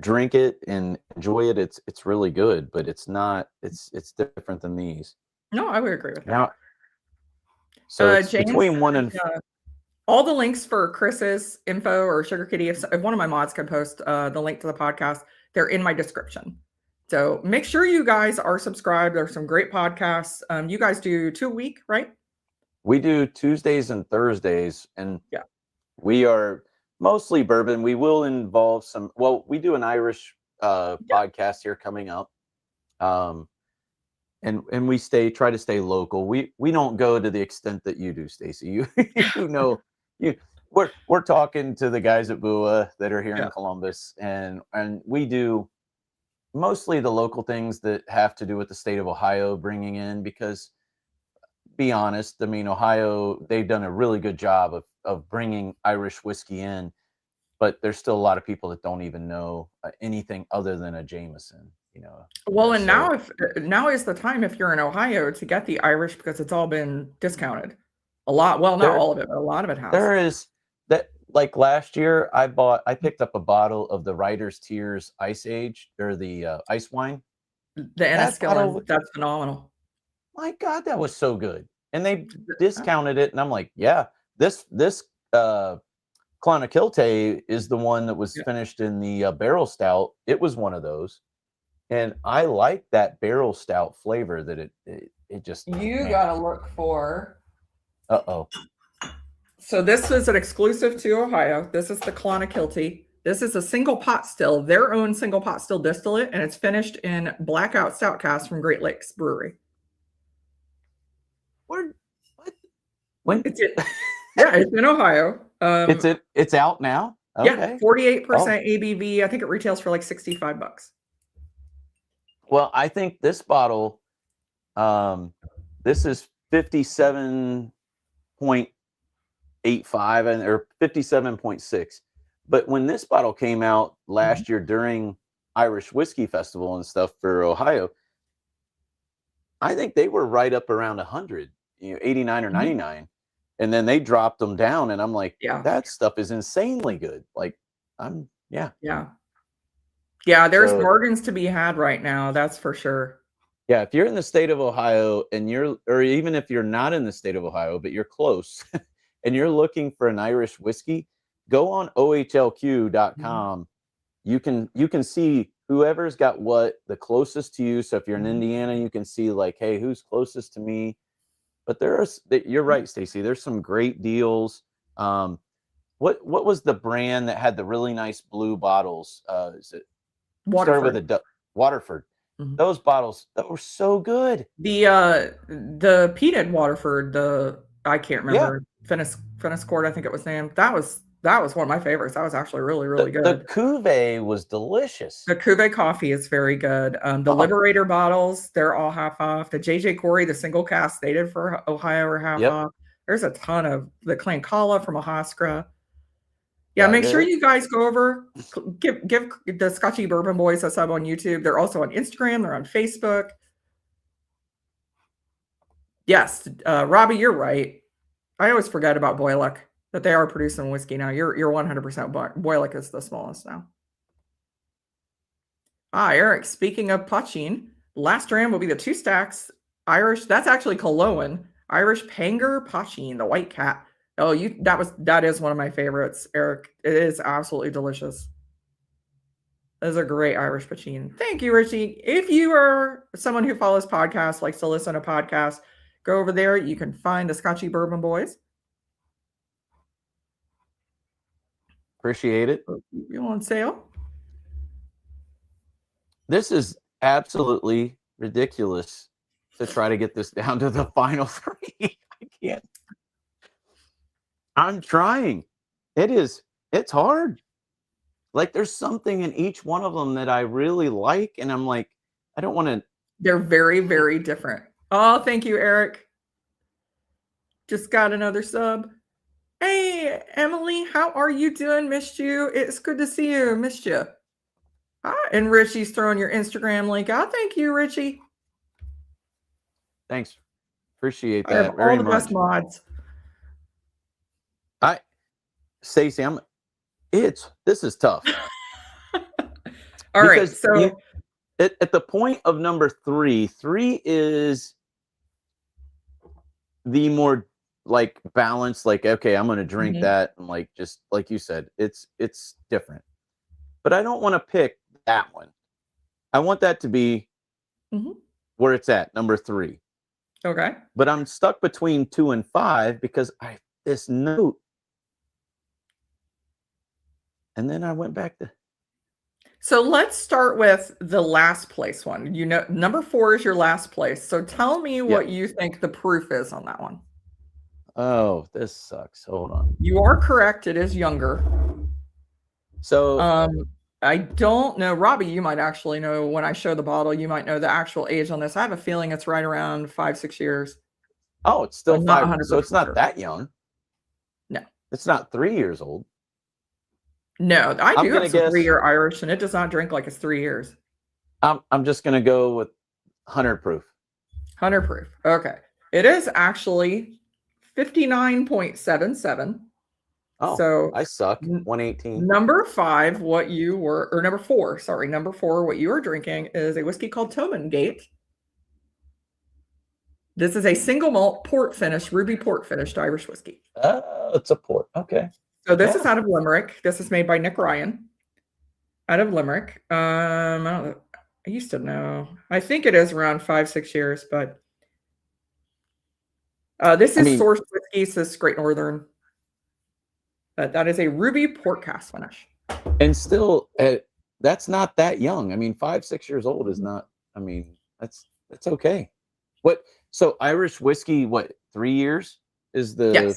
drink it and enjoy it. It's really good, but it's not. It's different than these. No, I would agree with that. Now, so it's James, between 1 and all the links for Chris's info or Sugar Kitty. If one of my mods can post the link to the podcast, they're in my description. So make sure you guys are subscribed. There's some great podcasts. You guys do 2 a week, right? We do Tuesdays and Thursdays, and yeah, we are mostly bourbon. We will involve some. Well, we do an Irish podcast here coming up, and we try to stay local. We don't go to the extent that you do, Stacy. We're talking to the guys at Bua that are here in Columbus, and we do mostly the local things that have to do with the state of Ohio bringing in, because be honest, I mean, Ohio, they've done a really good job of bringing Irish whiskey in, but there's still a lot of people that don't even know anything other than a Jameson, Well, and now is the time, if you're in Ohio, to get the Irish, because it's all been discounted a lot. Well, not all of it, but a lot of it has. There is that. Like last year, I picked up a bottle of the Writer's Tears Ice Age, or the ice wine. The Enniskillen, that's phenomenal. My God, that was so good. and they discounted it, and I'm like, yeah, this Clonakilty is the one that was finished in the barrel stout. It was one of those, and I like that barrel stout flavor that it just. You gotta look for. Uh-oh. So this is an exclusive to Ohio. This is the Clonakilty. This is a single pot still, their own single pot still distillate, and it's finished in blackout stout cask from Great Lakes Brewery. What? When? It's in Ohio. It's out now. Okay. Yeah, 48% ABV. I think it retails for like $65. Well, I think this bottle, this is 57.85 or 57.6. But when this bottle came out last year during Irish Whiskey Festival and stuff for Ohio, I think they were right up around 100, 89 or 99. And then they dropped them down, and I'm like, that stuff is insanely good. Like, Yeah, there's bargains to be had right now. That's for sure. Yeah, if you're in the state of Ohio or even if you're not in the state of Ohio, but you're close and you're looking for an Irish whiskey, go on ohlq.com. You can see whoever's got what the closest to you. So if you're in Indiana, you can see like, hey, who's closest to me? But you're right, Stacey. There's some great deals. What was the brand that had the really nice blue bottles? Is it Waterford? Started with Waterford. Those bottles that were so good. The peated Waterford, I can't remember, Finiscourt, I think it was named. That was one of my favorites. That was actually really, really good. The cuvee was delicious. The cuvee coffee is very good. The Liberator bottles, they're all half off. The JJ Corey, the single cask they did for Ohio, are half off. There's a ton of the Clancala from Ohaskra. Yeah, make sure you guys go over, give the Scotchy Bourbon Boys a sub on YouTube. They're also on Instagram. They're on Facebook. Yes, Robbie, you're right. I always forget about Boylick, that they are producing whiskey now. You're 100% Boylick is the smallest now. Eric, speaking of Pachin, last dram will be the 2 stacks Irish. That's actually Cologne Irish Panger Pachin, the white cat. Oh, that is one of my favorites, Eric. It is absolutely delicious. That is a great Irish Pachin. Thank you, Richie. If you are someone who follows podcasts, likes to listen to podcasts, go over there. You can find the Scotchy Bourbon Boys. Appreciate it. You on sale? This is absolutely ridiculous to try to get this down to the final 3. I can't. I'm trying. It's hard. Like there's something in each one of them that I really like. And I'm like, I don't want to. They're very, very different. Oh, thank you, Eric. Just got another sub. Hey, Emily, how are you doing? Missed you. It's good to see you. Missed you. And Richie's throwing your Instagram link out. Thank you, Richie. Thanks. Appreciate that very much. All the best mods. Stacey, this is tough. All right. So at the point of number 3 is the more like balanced, like, okay, I'm going to drink that. And like, just like you said, it's different, but I don't want to pick that one. I want that to be where it's at, number 3. Okay. But I'm stuck between 2 and 5 because this note. And then I went back to. So let's start with the last place one. Number 4 is your last place. So tell me what you think the proof is on that one. Oh, this sucks. Hold on. You are correct. It is younger. So I don't know. Robbie, you might actually know when I show the bottle, you might know the actual age on this. I have a feeling it's right around 5-6 years. Oh, it's still 5. So it's not that young. No. It's not 3 years old. No, I do have some 3-year Irish, and it does not drink like it's 3 years. I'm just going to go with 100 proof. 100 proof. Okay. It is actually 59.77. Oh, so I suck. 118. Number 5, number 4, what you were drinking is a whiskey called Tomangate. This is a single malt port finish, ruby port finished Irish whiskey. Oh, it's a port. Okay. So this Yeah. is out of Limerick. This is made by Nick Ryan out of Limerick. I don't know. I used to know. I think it is around 5-6 years, but this is sourced whiskey. So this is Great Northern. But that is a ruby port cast finish. And still, that's not that young. I mean, 5-6 years old is not. I mean, that's okay. What? So Irish whiskey, what, 3 years is the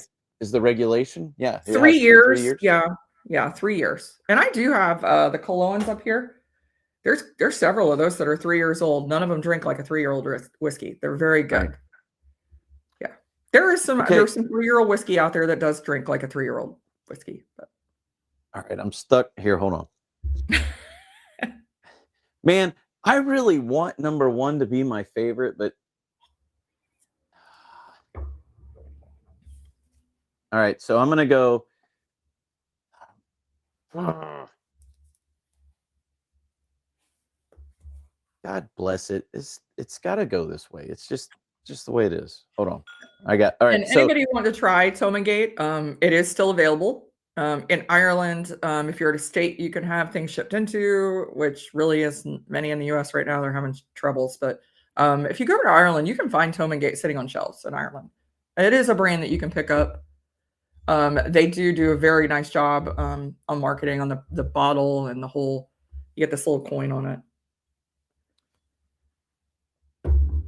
regulation? Yeah, 3 years. 3 years. Yeah, 3 years. And I do have the Colognes up here. There's several of those that are 3 years old. None of them drink like a 3-year-old whiskey. They're very good. Right. Yeah, there's some 3-year-old whiskey out there that does drink like a 3-year-old whiskey. But. All right, I'm stuck here. Hold on. Man, I really want number 1 to be my favorite, but all right, so I'm gonna go. God bless it. It's got to go this way. It's just the way it is. Hold on. All right. And anybody want to try Tomangate? It is still available in Ireland. If you're at a state you can have things shipped into, which really isn't many in the U.S. right now. They're having troubles. But if you go to Ireland, you can find Tomangate sitting on shelves in Ireland. It is a brand that you can pick up. They do a very nice job on marketing on the bottle and the whole. You get this little coin on it.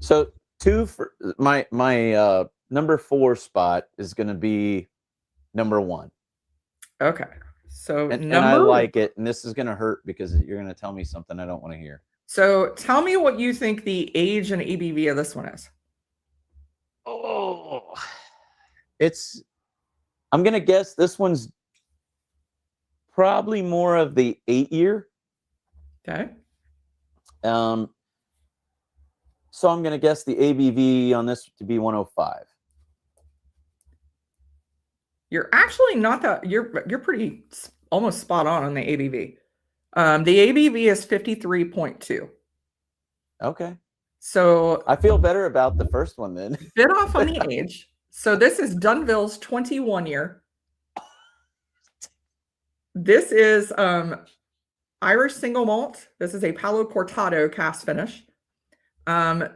So 2 for my number 4 spot is going to be number 1. Okay. So and I like it, and this is going to hurt because you're going to tell me something I don't want to hear. So tell me what you think the age and ABV of this one is. Oh, I'm going to guess this one's probably more of the 8-year. Okay. So I'm going to guess the ABV on this to be 105. You're actually not that. You're pretty almost spot on the ABV. The ABV is 53.2. Okay. So I feel better about the first one then. Bit off on the age. So this is Dunville's 21-year. This is Irish single malt. This is a Palo Cortado cast finish.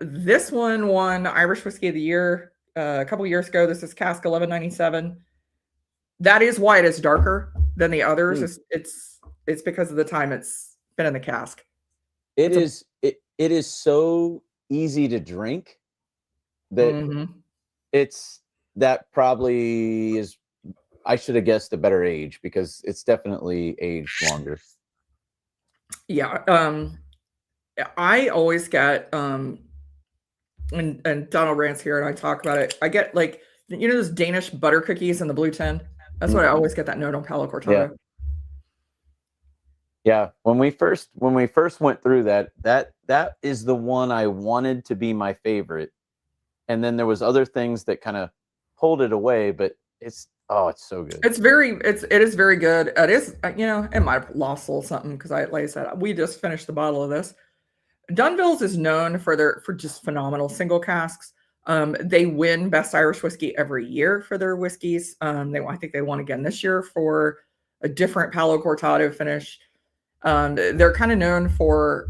This one won Irish Whiskey of the Year a couple years ago. This is cask 1197. That is why it is darker than the others. It's because of the time it's been in the cask. It is so easy to drink that that probably is. I should have guessed a better age because it's definitely aged longer. Yeah. I always get and Donald Rant's here and I talk about it. I get like those Danish butter cookies in the blue tin. That's what I always get that note on Palo Cortado. Yeah. When we first went through that is the one I wanted to be my favorite, and then there was other things that kind of pulled it away. But it's so good. It is very good. It is it might have lost a little something because like I said, we just finished the bottle of this. Dunville's is known for just phenomenal single casks. They win Best Irish Whiskey every year for their whiskeys. I think they won again this year for a different Palo Cortado finish. They're kind of known for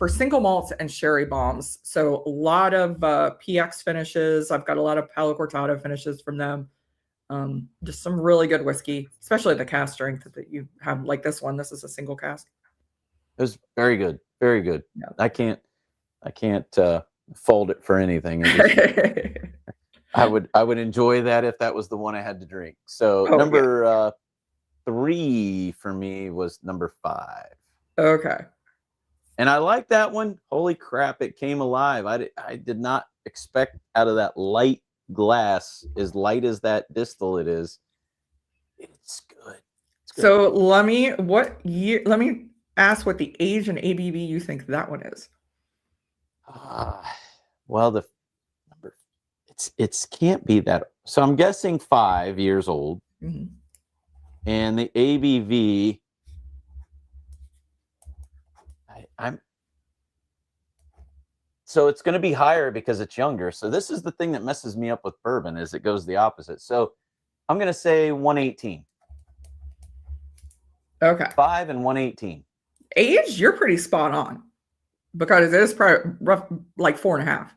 single malts and sherry bombs. So a lot of PX finishes. I've got a lot of Palo Cortado finishes from them. Just some really good whiskey, especially the cask strength that you have like this one. This is a single cask. It was very good. Very good. Yeah. I can't fold it for anything. I would enjoy that if that was the one I had to drink. So number 3 for me was number 5. Okay. And I like that one. Holy crap, it came alive. I did not expect out of that light glass, as light as that distillate is. It's good. So let me ask what the age and ABV you think that one is. Well, the number it can't be that. So I'm guessing 5 years old, and the ABV. So it's going to be higher because it's younger. So this is the thing that messes me up with bourbon, is it goes the opposite. So I'm going to say 118. Okay. 5 and 118. Age, you're pretty spot on because it is probably rough, like 4.5,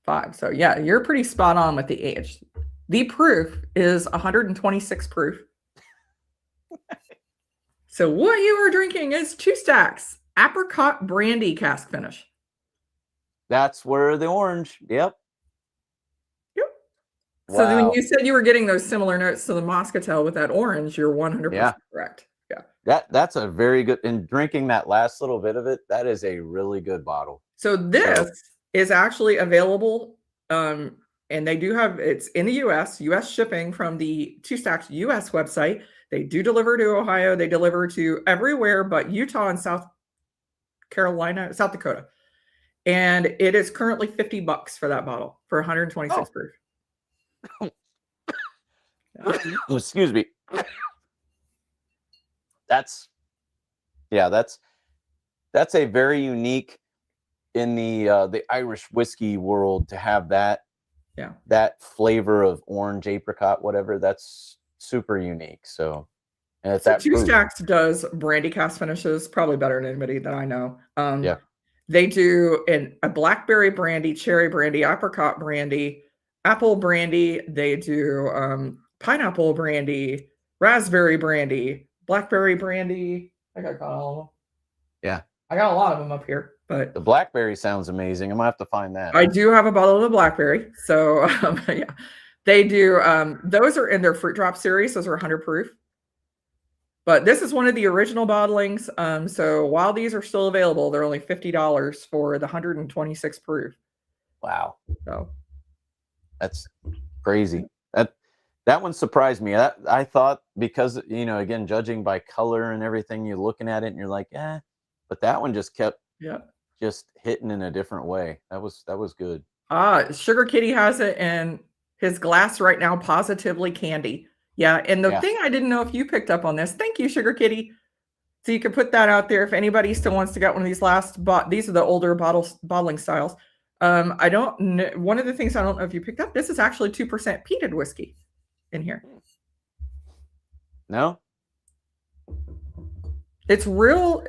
5. So yeah, you're pretty spot on with the age. The proof is 126 proof. So what you are drinking is 2 Stacks apricot brandy cask finish. That's where the orange. Yep. Yep. Wow. So when you said you were getting those similar notes to the Moscatel with that orange, you're 100% correct. Yeah. That's a very good. And drinking that last little bit of it, that is a really good bottle. So this is actually available, and they do have, it's in the US shipping from the 2 Stacks US website. They do deliver to Ohio. They deliver to everywhere but Utah and South Dakota. And it is currently $50 for that bottle for 126 proof. Excuse me. That's a very unique in the Irish whiskey world to have that flavor of orange, apricot, whatever. That's super unique. So, and so 2 Stacks does brandy cask finishes probably better than anybody that I know. They do a blackberry brandy, cherry brandy, apricot brandy, apple brandy. They do pineapple brandy, raspberry brandy, blackberry brandy. I got all of them. Yeah. I got a lot of them up here, but the blackberry sounds amazing. I'm gonna have to find that. I do have a bottle of the blackberry. So yeah, they do. Those are in their fruit drop series. Those are 100 proof. But this is one of the original bottlings. So while these are still available, they're only $50 for the 126 proof. Wow. So that's crazy. That one surprised me. I thought, because, again, judging by color and everything, you're looking at it and you're like, but that one just kept just hitting in a different way. That was good. Sugar Kitty has it in his glass right now, positively candy. Yeah, and the thing I didn't know if you picked up on this. Thank you, Sugar Kitty. So you can put that out there if anybody still wants to get one of these these are the older bottling styles. I don't know. One of the things I don't know if you picked up, this is actually 2% peated whiskey in here. No? It's real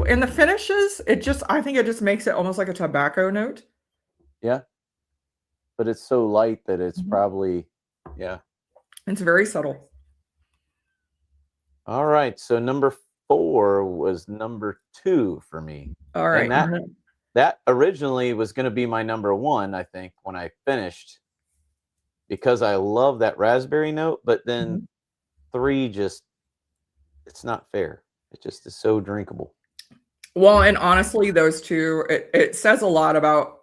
in the finishes. I think it just makes it almost like a tobacco note. Yeah. But it's so light that it's probably, It's very subtle. All right. So number 4 was number 2 for me. All right. And that originally was going to be my number 1, I think, when I finished, because I love that raspberry note. But then 3 it's not fair. It just is so drinkable. Well, and honestly, those two, it says a lot about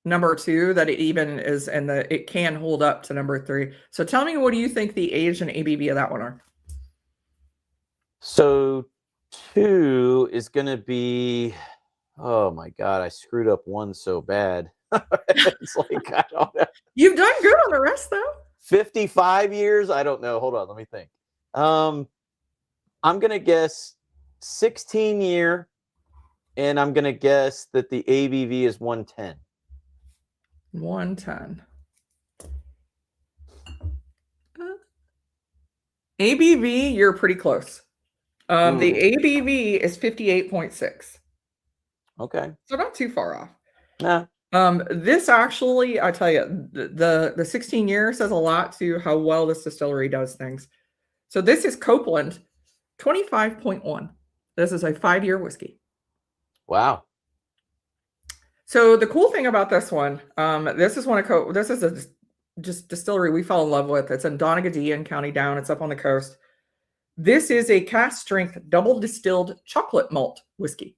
number 2 that it even is, and it can hold up to number 3. So tell me, what do you think the age and ABV of that one are? So 2 is going to be, oh my God, I screwed up 1 so bad. It's like, I don't know. You've done good on the rest though. 55 years? I don't know. Hold on, let me think. I'm going to guess 16 year, and I'm going to guess that the ABV is 110. 110. ABV, you're pretty close. The ABV is 58.6. Okay. So not too far off. Nah. This actually, I tell you, the 16 year says a lot to how well this distillery does things. So this is Copeland 25.1. This is a 5-year whiskey. Wow. So the cool thing about this one, this is a distillery we fell in love with. It's in Donaghadee in County Down. It's up on the coast. This is a cask strength double distilled chocolate malt whiskey.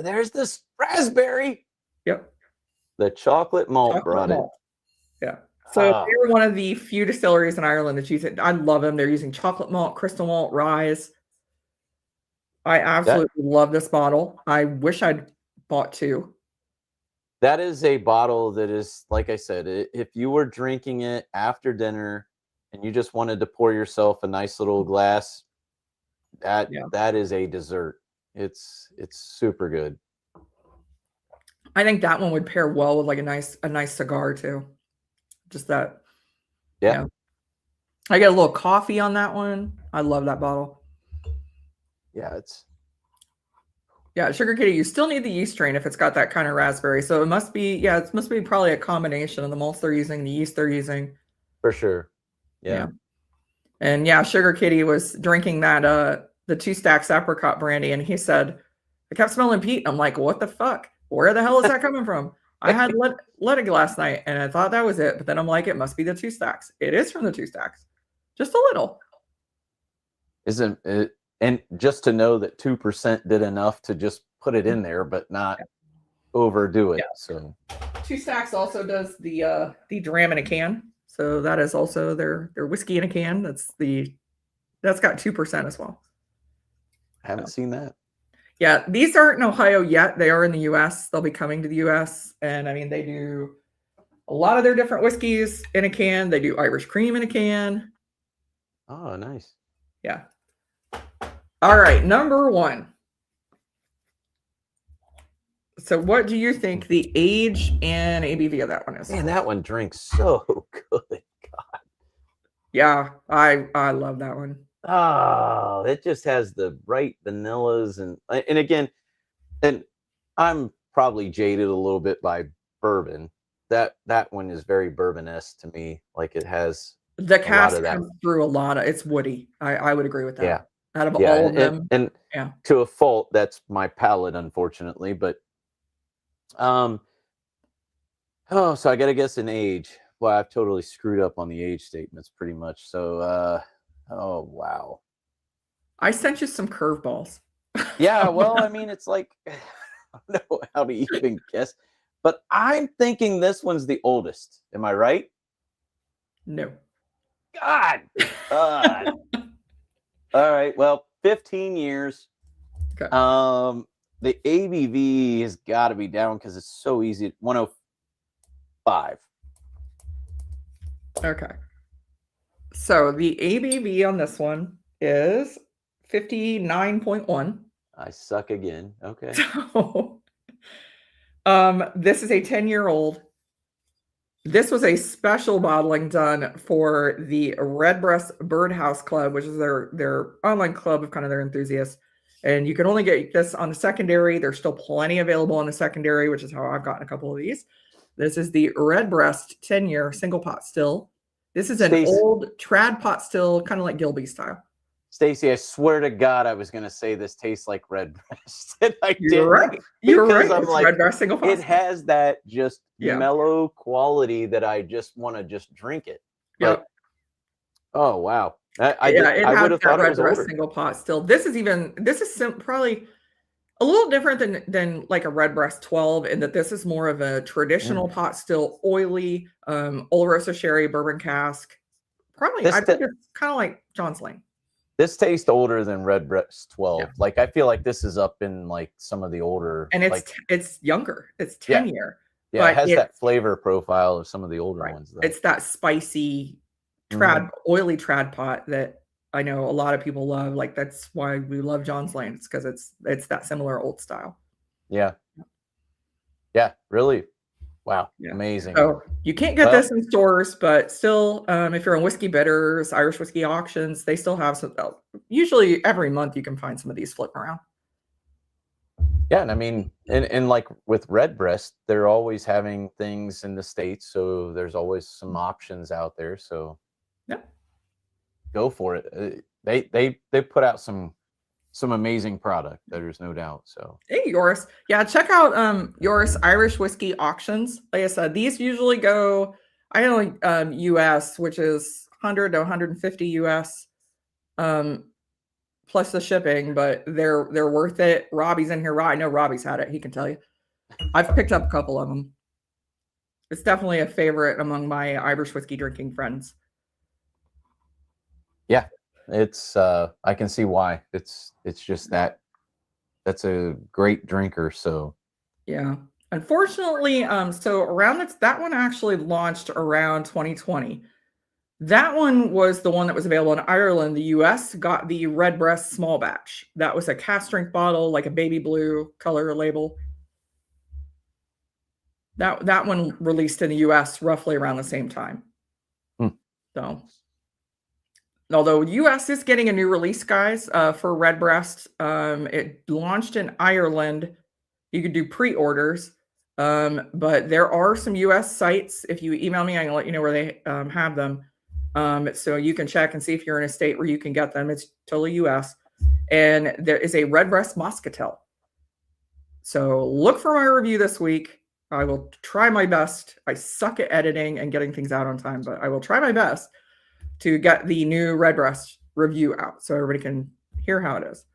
There's this raspberry. Yep. The chocolate malt brought it. Yeah. So they're one of the few distilleries in Ireland that use it. I love them. They're using chocolate malt, crystal malt, rye. I absolutely love this bottle. I wish I'd bought 2. That is a bottle that is, like I said, if you were drinking it after dinner and you just wanted to pour yourself a nice little glass, that is a dessert. It's super good. I think that one would pair well with like a nice cigar too. Just that, Yeah. yeah. I get a little coffee on that one. I love that bottle. Yeah, it's Yeah, Sugar Kitty, you still need the yeast strain if it's got that kind of raspberry. So it must be, yeah, it must be probably a combination of the malts they're using, the yeast they're using. for sure. Yeah. Yeah. And yeah, Sugar Kitty was drinking that the Two Stacks apricot brandy, and he said, I kept smelling Pete. I'm like, what the fuck? Where the hell is that coming from? I had let it last night and I thought that was it, but then I'm like, it must be the Two Stacks. It is from the Two Stacks. Just a little. Isn't it? And just to know that 2% did enough to just put it in there, but not overdo it. Yeah. So Two Stacks also does the dram in a can. So that is also their whiskey in a can. That's got 2% as well. I haven't seen that. Yeah, these aren't in Ohio yet. They are in the US. They'll be coming to the US. And I mean, they do a lot of their different whiskeys in a can. They do Irish cream in a can. Oh, nice. Yeah. All right, number 1. So what do you think the age and ABV of that one is? Man, that one drinks so good. God. Yeah, I love that one. Oh, it just has the right vanillas and again, and I'm probably jaded a little bit by bourbon. That one is very bourbon-esque to me. Like it has The a lot cask of that. comes through a lot of it's woody. I would agree with that. Yeah. Out of Yeah, all of them. and Yeah. to a fault, that's my palate, unfortunately. But so I gotta guess an age. Well, I've totally screwed up on the age statements pretty much. So oh wow. I sent you some curveballs. Yeah, well, I mean, it's like I don't know how to even guess, but I'm thinking this one's the oldest. Am I right? No. God. All right. Well, 15 years. Okay. The ABV has got to be down because it's so easy. 105. Okay. So the ABV on this one is 59.1. I suck again. Okay. So, this is a 10-year-old. This was a special bottling done for the Redbreast Birdhouse Club, which is their online club of kind of their enthusiasts. And you can only get this on the secondary. There's still plenty available on the secondary, which is how I've gotten a couple of these. This is the Redbreast 10-year single pot still. This is an old trad pot still, kind of like Gilby style. Stacy, I swear to God, I was going to say this tastes like Redbreast. You're right. You're right. I'm like, Redbreast single pot. It has that just mellow quality that I just want to just drink it. Yeah. Oh wow. It has that Redbreast single pot still. This is probably a little different than like a Redbreast 12 in that this is more of a traditional pot still, oily, Oloroso sherry bourbon cask. Probably I think it's kind of like John's Lane. This tastes older than Redbreast 12. Yeah. Like I feel like this is up in like some of the older, and it's younger. It's 10 year. Yeah, it has that flavor profile of some of the older ones. Though. It's that spicy oily trad pot that I know a lot of people love. Like that's why we love John's Lane. It's because it's that similar old style. Yeah. Yeah, really. Wow. Yeah. Amazing. So you can't get this in stores, but still, if you're on Whiskey Bitters, Irish Whiskey Auctions, they still have some. Usually every month you can find some of these floating around. Yeah, and I mean, and like with Redbreast, they're always having things in the States, so there's always some options out there. So yeah, go for it. They put out some amazing product. There's no doubt. So hey, Yoris, yeah, check out Yoris Irish Whiskey Auctions. Like I said, these usually go I know US, which is 100 to 150 US. Plus the shipping, but they're worth it. Robbie's in here. I know Robbie's had it. He can tell you. I've picked up a couple of them. It's definitely a favorite among my Irish whiskey drinking friends. Yeah, it's I can see why. It's just that's a great drinker. So yeah, unfortunately, so around that one actually launched around 2020. That one was the one that was available in Ireland. The US got the Redbreast small batch. That was a cask strength bottle, like a baby blue color label. That one released in the US roughly around the same time. So, although US is getting a new release, guys, for Redbreast. It launched in Ireland. You could do pre-orders, but there are some US sites. If you email me, I can let you know where they have them. So you can check and see if you're in a state where you can get them. It's totally US. And there is a Redbreast Muscatel. So look for my review this week. I will try my best. I suck at editing and getting things out on time, but I will try my best to get the new Redbreast review out so everybody can hear how it is.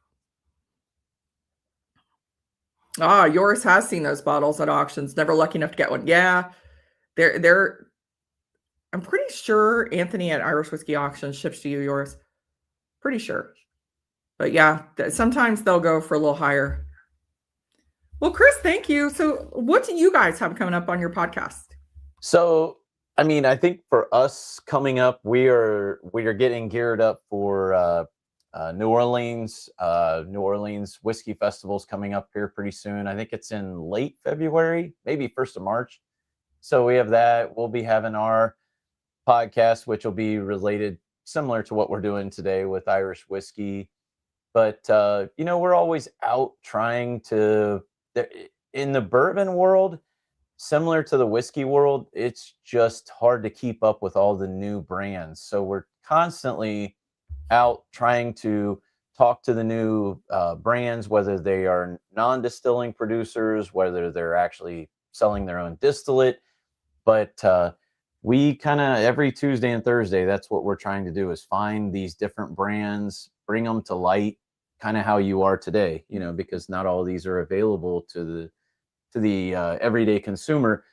Yours has seen those bottles at auctions. Never lucky enough to get one. Yeah, they're. I'm pretty sure Anthony at Irish Whiskey Auctions ships to you yours. Pretty sure. But yeah, sometimes they'll go for a little higher. Well, Chris, thank you. So what do you guys have coming up on your podcast? So, I mean, I think for us coming up, we are getting geared up for New Orleans Whiskey Festival's coming up here pretty soon. I think it's in late February, maybe 1st of March. So we have that. We'll be having our podcast, which will be related similar to what we're doing today with Irish whiskey. But, we're always out trying to, in the bourbon world, similar to the whiskey world, it's just hard to keep up with all the new brands. So we're constantly out trying to talk to the new brands, whether they are non-distilling producers, whether they're actually selling their own distillate. But we kind of every Tuesday and Thursday, that's what we're trying to do, is find these different brands, bring them to light, kind of how you are today, because not all of these are available to the everyday consumer.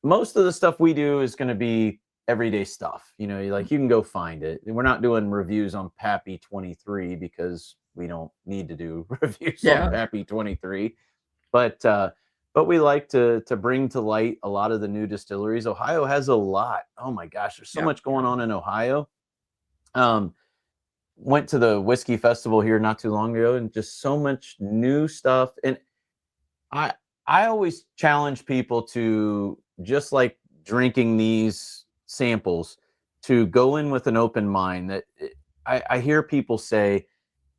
Most of the stuff we do is going to be everyday stuff. Like you can go find it. We're not doing reviews on Pappy 23 because we don't need to do reviews on Pappy 23. But we like to bring to light a lot of the new distilleries. Ohio has a lot. Oh my gosh, there's so much going on in Ohio. Went to the whiskey festival here not too long ago, and just so much new stuff. And I always challenge people to, just like drinking these samples, to go in with an open mind. That I hear people say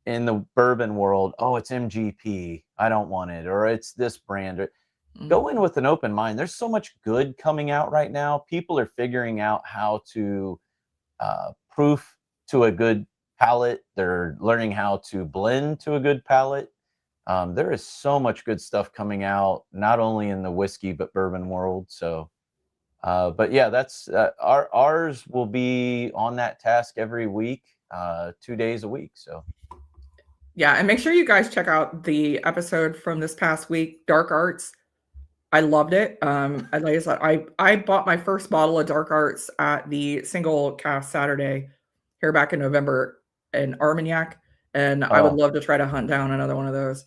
in the bourbon world, oh, it's MGP, I don't want it, or it's this brand. Go in with an open mind. There's so much good coming out right now. People are figuring out how to proof to a good palate. They're learning how to blend to a good palate. There is so much good stuff coming out, not only in the whiskey but bourbon world. So, but yeah, that's ours will be on that task every week, 2 days a week. So, yeah, and make sure you guys check out the episode from this past week, Dark Arts. I loved it. And like I said, I bought my first bottle of Dark Arts at the Single Cast Saturday here back in November in Armagnac, and I would love to try to hunt down another one of those.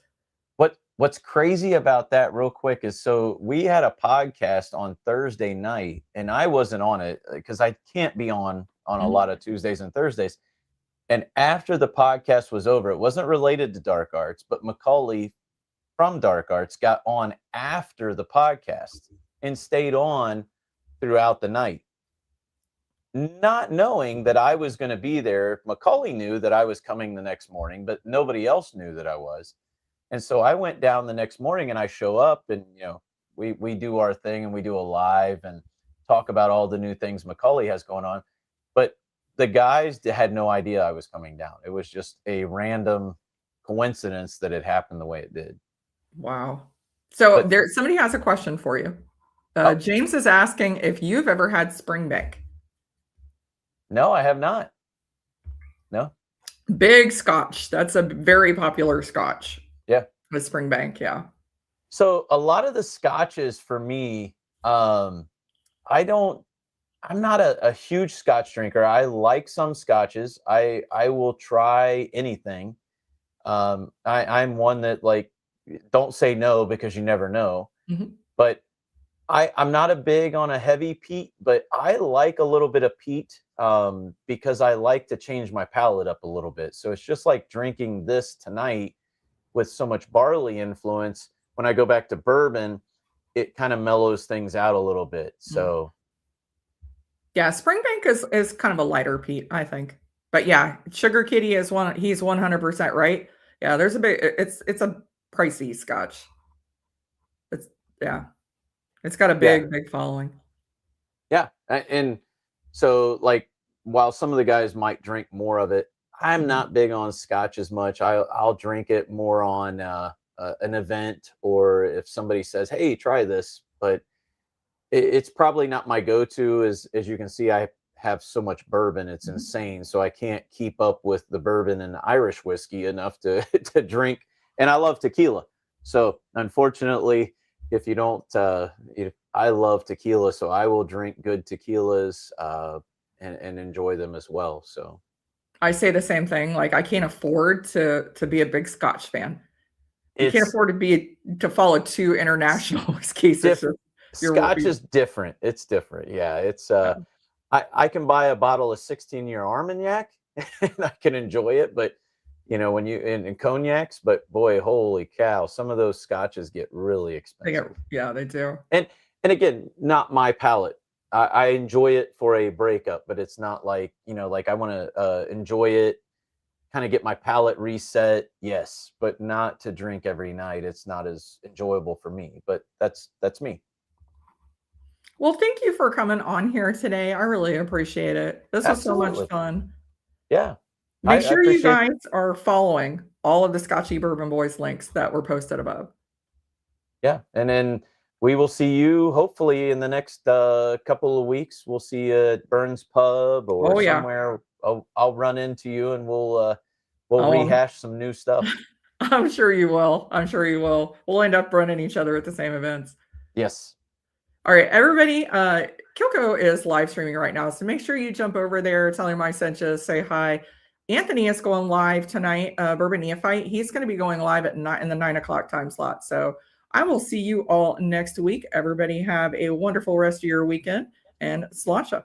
What's crazy about that, real quick, is so we had a podcast on Thursday night, and I wasn't on it because I can't be on a lot of Tuesdays and Thursdays. And after the podcast was over, it wasn't related to Dark Arts, but Macaulay from Dark Arts got on after the podcast and stayed on throughout the night, not knowing that I was going to be there. Macaulay knew that I was coming the next morning, but nobody else knew that I was. And so I went down the next morning, and I show up, and we do our thing, and we do a live and talk about all the new things Macaulay has going on. But the guys had no idea I was coming down. It was just a random coincidence that it happened the way it did. Wow. So somebody has a question for you. James is asking if you've ever had Springbank. No, I have not. No. Big Scotch. That's a very popular Scotch. Yeah. With Springbank, yeah. So a lot of the Scotches for me, I'm not a huge Scotch drinker. I like some Scotches. I will try anything. I'm one that, like, don't say no because you never know. But I'm not a big on a heavy peat, but I like a little bit of peat because I like to change my palate up a little bit. So it's just like drinking this tonight with so much barley influence. When I go back to bourbon, it kind of mellows things out a little bit. So yeah, Springbank is kind of a lighter peat, I think. But yeah, Sugar Kitty is he's 100% right. Yeah, there's a big it's a pricey scotch. It's yeah. It's got a big following. Yeah. And so like while some of the guys might drink more of it, I'm not big on scotch as much. I'll drink it more on an event, or if somebody says, "Hey, try this." But it's probably not my go-to. As you can see, I have so much bourbon, it's insane. So I can't keep up with the bourbon and Irish whiskey enough to to drink. And I love tequila. So unfortunately, if you don't, I love tequila, so I will drink good tequilas and enjoy them as well. So I say the same thing. Like I can't afford to be a big Scotch fan. You can't afford to follow 2 international whiskeys. Scotch is different. It's different. Yeah, it's I can buy a bottle of 16-year Armagnac and I can enjoy it, but when you in cognacs, but boy, holy cow, some of those scotches get really expensive. They do. And again, not my palate. I enjoy it for a breakup, but it's not like, like I want to enjoy it, kind of get my palate reset. Yes, but not to drink every night. It's not as enjoyable for me, but that's me. Well, thank you for coming on here today. I really appreciate it. This was so much fun. Yeah. Make sure you guys are following all of the Scotchy Bourbon Boys links that were posted above. Yeah. And then we will see you hopefully in the next couple of weeks. We'll see you at Burns Pub or somewhere. I'll run into you and we'll rehash some new stuff. I'm sure you will. I'm sure you will. We'll end up running each other at the same events. Yes. All right, everybody. Kilco is live streaming right now, so make sure you jump over there, tell him I sent you, say hi. Anthony is going live tonight, Bourbon Neophyte. He's going to be going live in the 9 o'clock time slot. So I will see you all next week. Everybody have a wonderful rest of your weekend, and Sláinte.